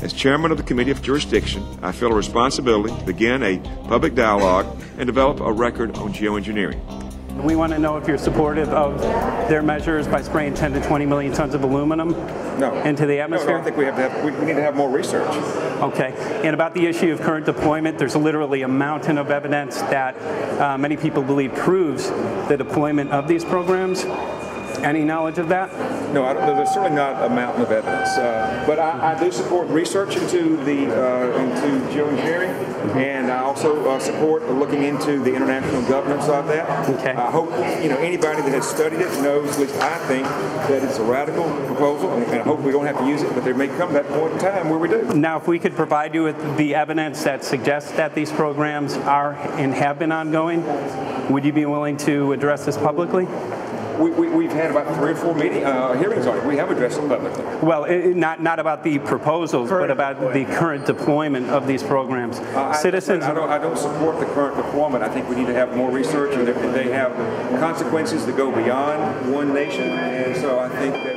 As chairman of the Committee of Jurisdiction, I feel a responsibility to begin a public dialogue and develop a record on geoengineering. We want to know if you're supportive of their measures by spraying 10 to 20 million tons of aluminum into the atmosphere? No, I think we need to have more research. Okay. And about the issue of current deployment, there's literally a mountain of evidence that many people believe proves the deployment of these programs. Any knowledge of that? No, there's certainly not a mountain of evidence, but I do support research into geoengineering, and I also support looking into the international governance of that. Okay. I hope anybody that has studied it knows, at least I think, that it's a radical proposal, and I hope we don't have to use it, but there may come that point in time where we do. Now, if we could provide you with the evidence that suggests that these programs are and have been ongoing, would you be willing to address this publicly? We've had about 3 or 4 hearings on it. We have addressed it publicly. Well, not about the proposals, but about the current deployment of these programs. Citizens. I don't support the current deployment. I think we need to have more research, and they have consequences that go beyond one nation, and so I think that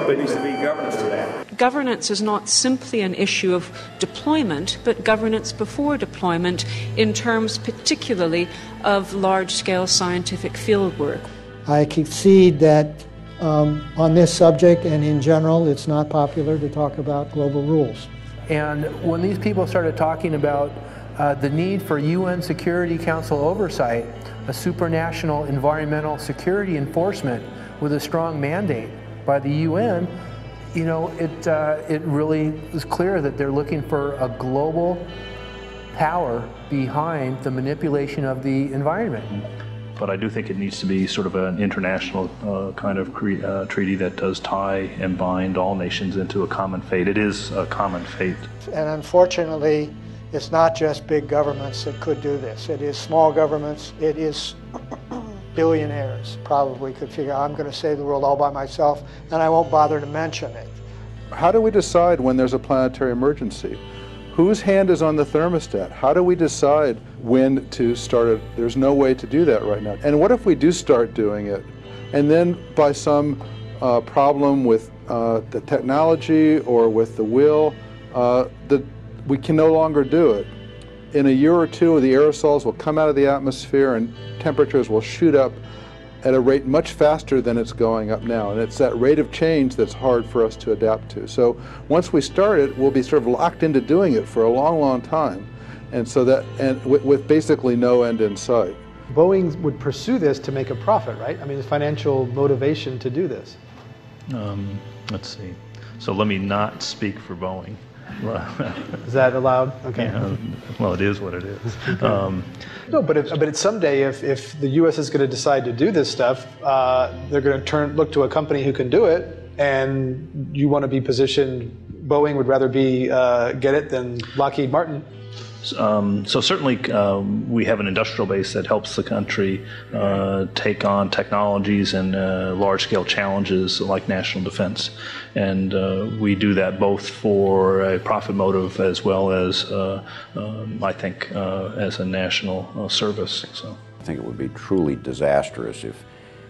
there needs to be governance to that. Governance is not simply an issue of deployment, but governance before deployment in terms particularly of large-scale scientific fieldwork. I concede that on this subject and in general, it's not popular to talk about global rules. And when these people started talking about the need for UN Security Council oversight, a supranational environmental security enforcement with a strong mandate by the UN, it really was clear that they're looking for a global power behind the manipulation of the environment. But I do think it needs to be sort of an international kind of treaty that does tie and bind all nations into a common fate. It is a common fate. And unfortunately, it's not just big governments that could do this. It is small governments. It is billionaires probably could figure, I'm going to save the world all by myself, and I won't bother to mention it. How do we decide when there's a planetary emergency? Whose hand is on the thermostat? How do we decide when to start it? There's no way to do that right now. And what if we do start doing it, and then by some problem with the technology or with the will, we can no longer do it? In a year or two, the aerosols will come out of the atmosphere and temperatures will shoot up at a rate much faster than it's going up now. And it's that rate of change that's hard for us to adapt to. So once we start it, we'll be sort of locked into doing it for a long, long time. And so with basically no end in sight. Boeing would pursue this to make a profit, right? I mean, there's financial motivation to do this. Let's see. So let me not speak for Boeing. Is that allowed? Okay. Yeah, well, it is what it is. No, but someday, if the U.S. is going to decide to do this stuff, they're going to look to a company who can do it, and you want to be positioned. Boeing would rather get it than Lockheed Martin. So certainly we have an industrial base that helps the country take on technologies and large-scale challenges like national defense. And we do that both for a profit motive as well as, I think, as a national service. So I think it would be truly disastrous if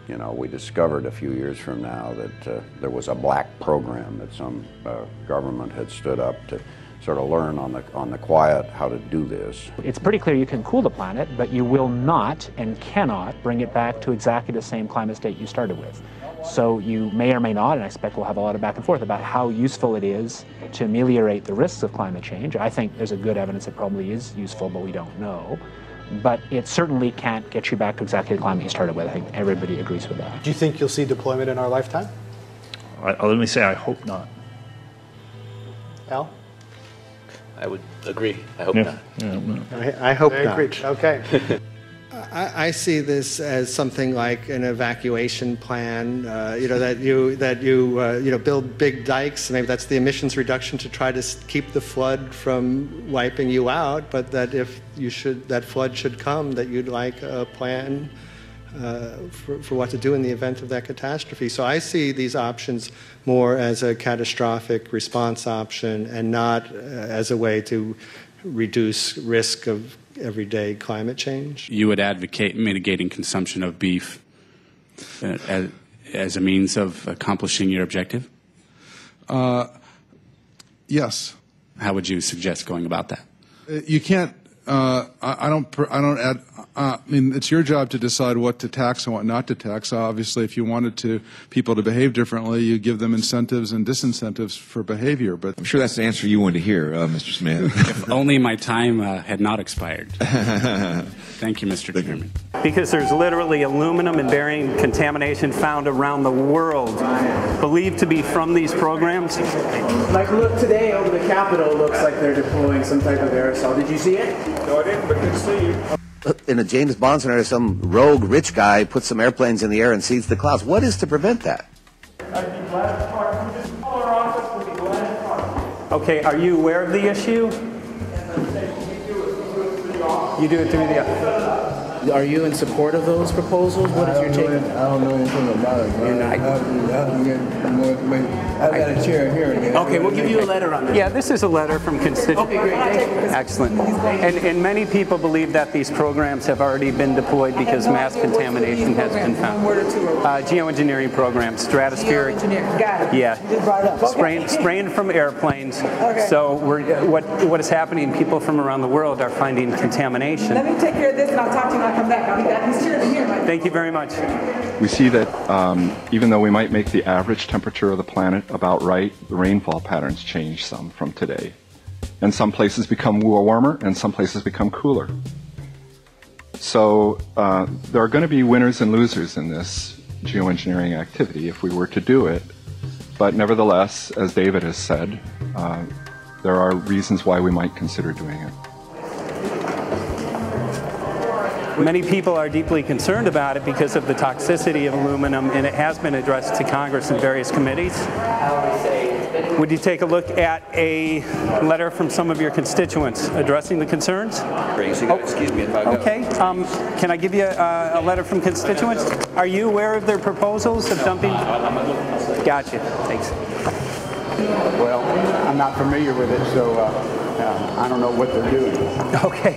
You know, we discovered a few years from now that there was a black program that some government had stood up to sort of learn on the quiet how to do this. It's pretty clear you can cool the planet, but you will not and cannot bring it back to exactly the same climate state you started with. So you may or may not, and I expect we'll have a lot of back and forth about how useful it is to ameliorate the risks of climate change. I think there's a good evidence it probably is useful, but we don't know. But it certainly can't get you back to exactly the climate you started with. I think everybody agrees with that. Do you think you'll see deployment in our lifetime? Let me say I hope not. Al? I would agree. I hope not. I hope Very not. agreed. Okay. I see this as something like an evacuation plan. That you build big dikes. Maybe that's the emissions reduction to try to keep the flood from wiping you out. But that if that flood should come, that you'd like a plan for what to do in the event of that catastrophe. So I see these options more as a catastrophic response option and not as a way to reduce risk of everyday climate change. You would advocate mitigating consumption of beef as a means of accomplishing your objective? Yes. How would you suggest going about that? You can't. I mean, it's your job to decide what to tax and what not to tax. Obviously, if you wanted people to behave differently, you give them incentives and disincentives for behavior. But I'm sure that's the answer you wanted to hear, Mr. Smith. If only my time had not expired. Thank you, Mr. Chairman. Because there's literally aluminum and barium contamination found around the world, believed to be from these programs. Like, look, today over the Capitol looks like they're deploying some type of aerosol. Did you see it? No, I didn't, but good to see you. In a James Bond scenario, some rogue rich guy puts some airplanes in the air and seeds the clouds. What is to prevent that? I'd be glad to talk. You just call our office, we'd be glad to talk. Okay, are you aware of the issue? You do it through the office. Are you in support of those proposals? What is your take? I don't know anything about it. I have to get more information. I've got a chair here. Okay, we'll give you a letter on this. Yeah, this is a letter from constituents. Okay, great. Thank you. Excellent. And many people believe that these programs have already been deployed because mass contamination has been found. Geoengineering programs, stratospheric. Got it. Yeah. You just brought it up. Okay. Spraying from airplanes. Okay. So what is happening? People from around the world are finding contamination. Let me take care of this and I'll talk to you when I come back. I'll be back. He's here. Thank you very much. We see that even though we might make the average temperature of the planet about right, the rainfall patterns change some from today. And some places become warmer and some places become cooler. So there are going to be winners and losers in this geoengineering activity if we were to do it. But nevertheless, as David has said, there are reasons why we might consider doing it. Many people are deeply concerned about it because of the toxicity of aluminum, and it has been addressed to Congress in various committees. Would you take a look at a letter from some of your constituents addressing the concerns? Excuse me if I go. Okay. Can I give you a letter from constituents? Are you aware of their proposals of dumping? Gotcha. Thanks. Well, I'm not familiar with it, so I don't know what they're doing. Okay.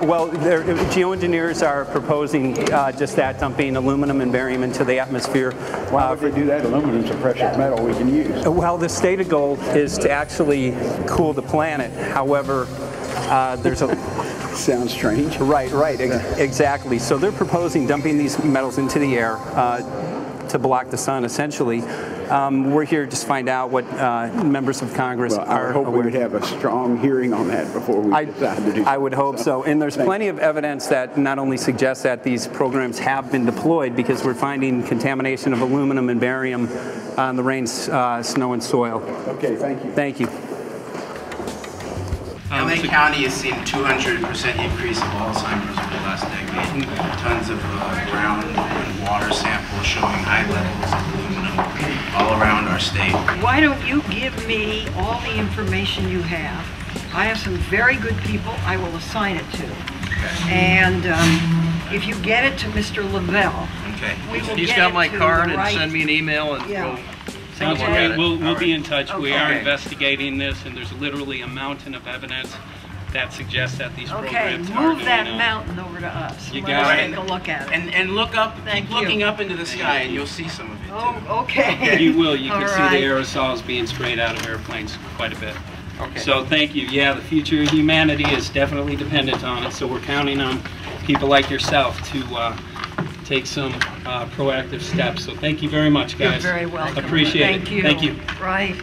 Well, geoengineers are proposing just that, dumping aluminum and barium into the atmosphere. Why would they do that? Aluminum's a precious metal we can use. Well, the stated goal is to actually cool the planet. However, there's a... Sounds strange. Right, exactly. So they're proposing dumping these metals into the air to block the sun, essentially. We're here just to find out what members of Congress are. I hope we would have a strong hearing on that before we decide to do something. I would hope so. And there's plenty of evidence that not only suggests that these programs have been deployed, because we're finding contamination of aluminum and barium on the rain, snow, and soil. Okay, thank you. Thank you. LA County has seen a 200% increase of Alzheimer's over the last decade. Tons of ground and water samples showing high levels of aluminum all around our state. Why don't you give me all the information you have? I have some very good people I will assign it to. Okay. And if you get it to Mr. Lavelle, we will He's get got it my to card the and right... send me an email and Yeah. we'll take a look at it. We'll be in touch. Okay. We are investigating this, and there's literally a mountain of evidence that suggests that these Okay, programs are move going that on. mountain over to us. You Let got us it. take a look at it. And look up, Thank keep looking you. up into the sky, and you'll see some of it. Oh, okay. You will. You All can see right. the aerosols being sprayed out of airplanes quite a bit. Okay. So thank you. Yeah, the future of humanity is definitely dependent on it. So we're counting on people like yourself to take some proactive steps. So thank you very much, guys. You're very welcome. Appreciate Thank it. you. Thank you. Right.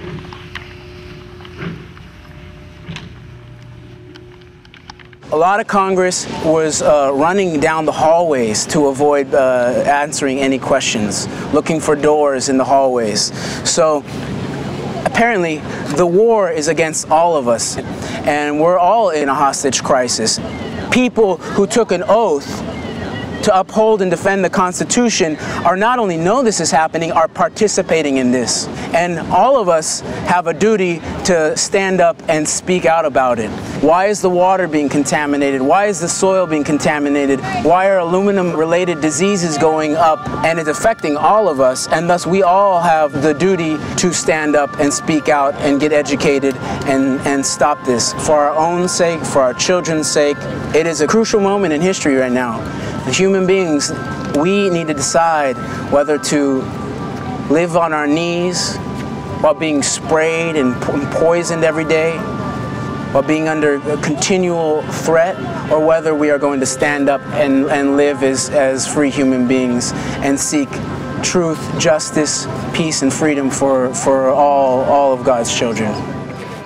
A lot of Congress was running down the hallways to avoid answering any questions, looking for doors in the hallways. So apparently the war is against all of us, and we're all in a hostage crisis. People who took an oath to uphold and defend the Constitution are not only know this is happening, are participating in this. And all of us have a duty to stand up and speak out about it. Why is the water being contaminated? Why is the soil being contaminated? Why are aluminum-related diseases going up? And it's affecting all of us, and thus we all have the duty to stand up and speak out and get educated and stop this. For our own sake, for our children's sake, it is a crucial moment in history right now. As human beings, we need to decide whether to live on our knees while being sprayed and poisoned every day, while being under a continual threat, or whether we are going to stand up and live as free human beings and seek truth, justice, peace, and freedom for all of God's children.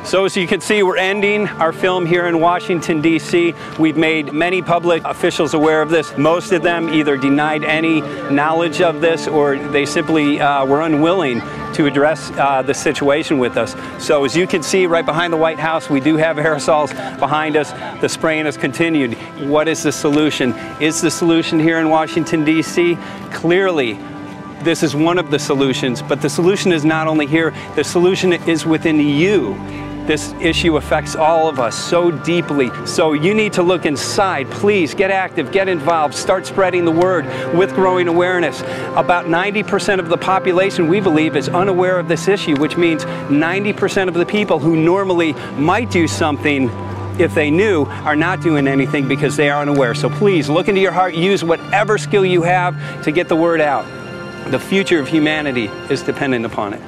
So as you can see, we're ending our film here in Washington, D.C. We've made many public officials aware of this. Most of them either denied any knowledge of this, or they simply were unwilling to address the situation with us. So as you can see right behind the White House, we do have aerosols behind us. The spraying has continued. What is the solution? Is the solution here in Washington, D.C.? Clearly, this is one of the solutions, but the solution is not only here, the solution is within you. This issue affects all of us so deeply. So you need to look inside. Please get active, get involved, start spreading the word with growing awareness. About 90% of the population, we believe, is unaware of this issue, which means 90% of the people who normally might do something if they knew are not doing anything because they are unaware. So please look into your heart, use whatever skill you have to get the word out. The future of humanity is dependent upon it.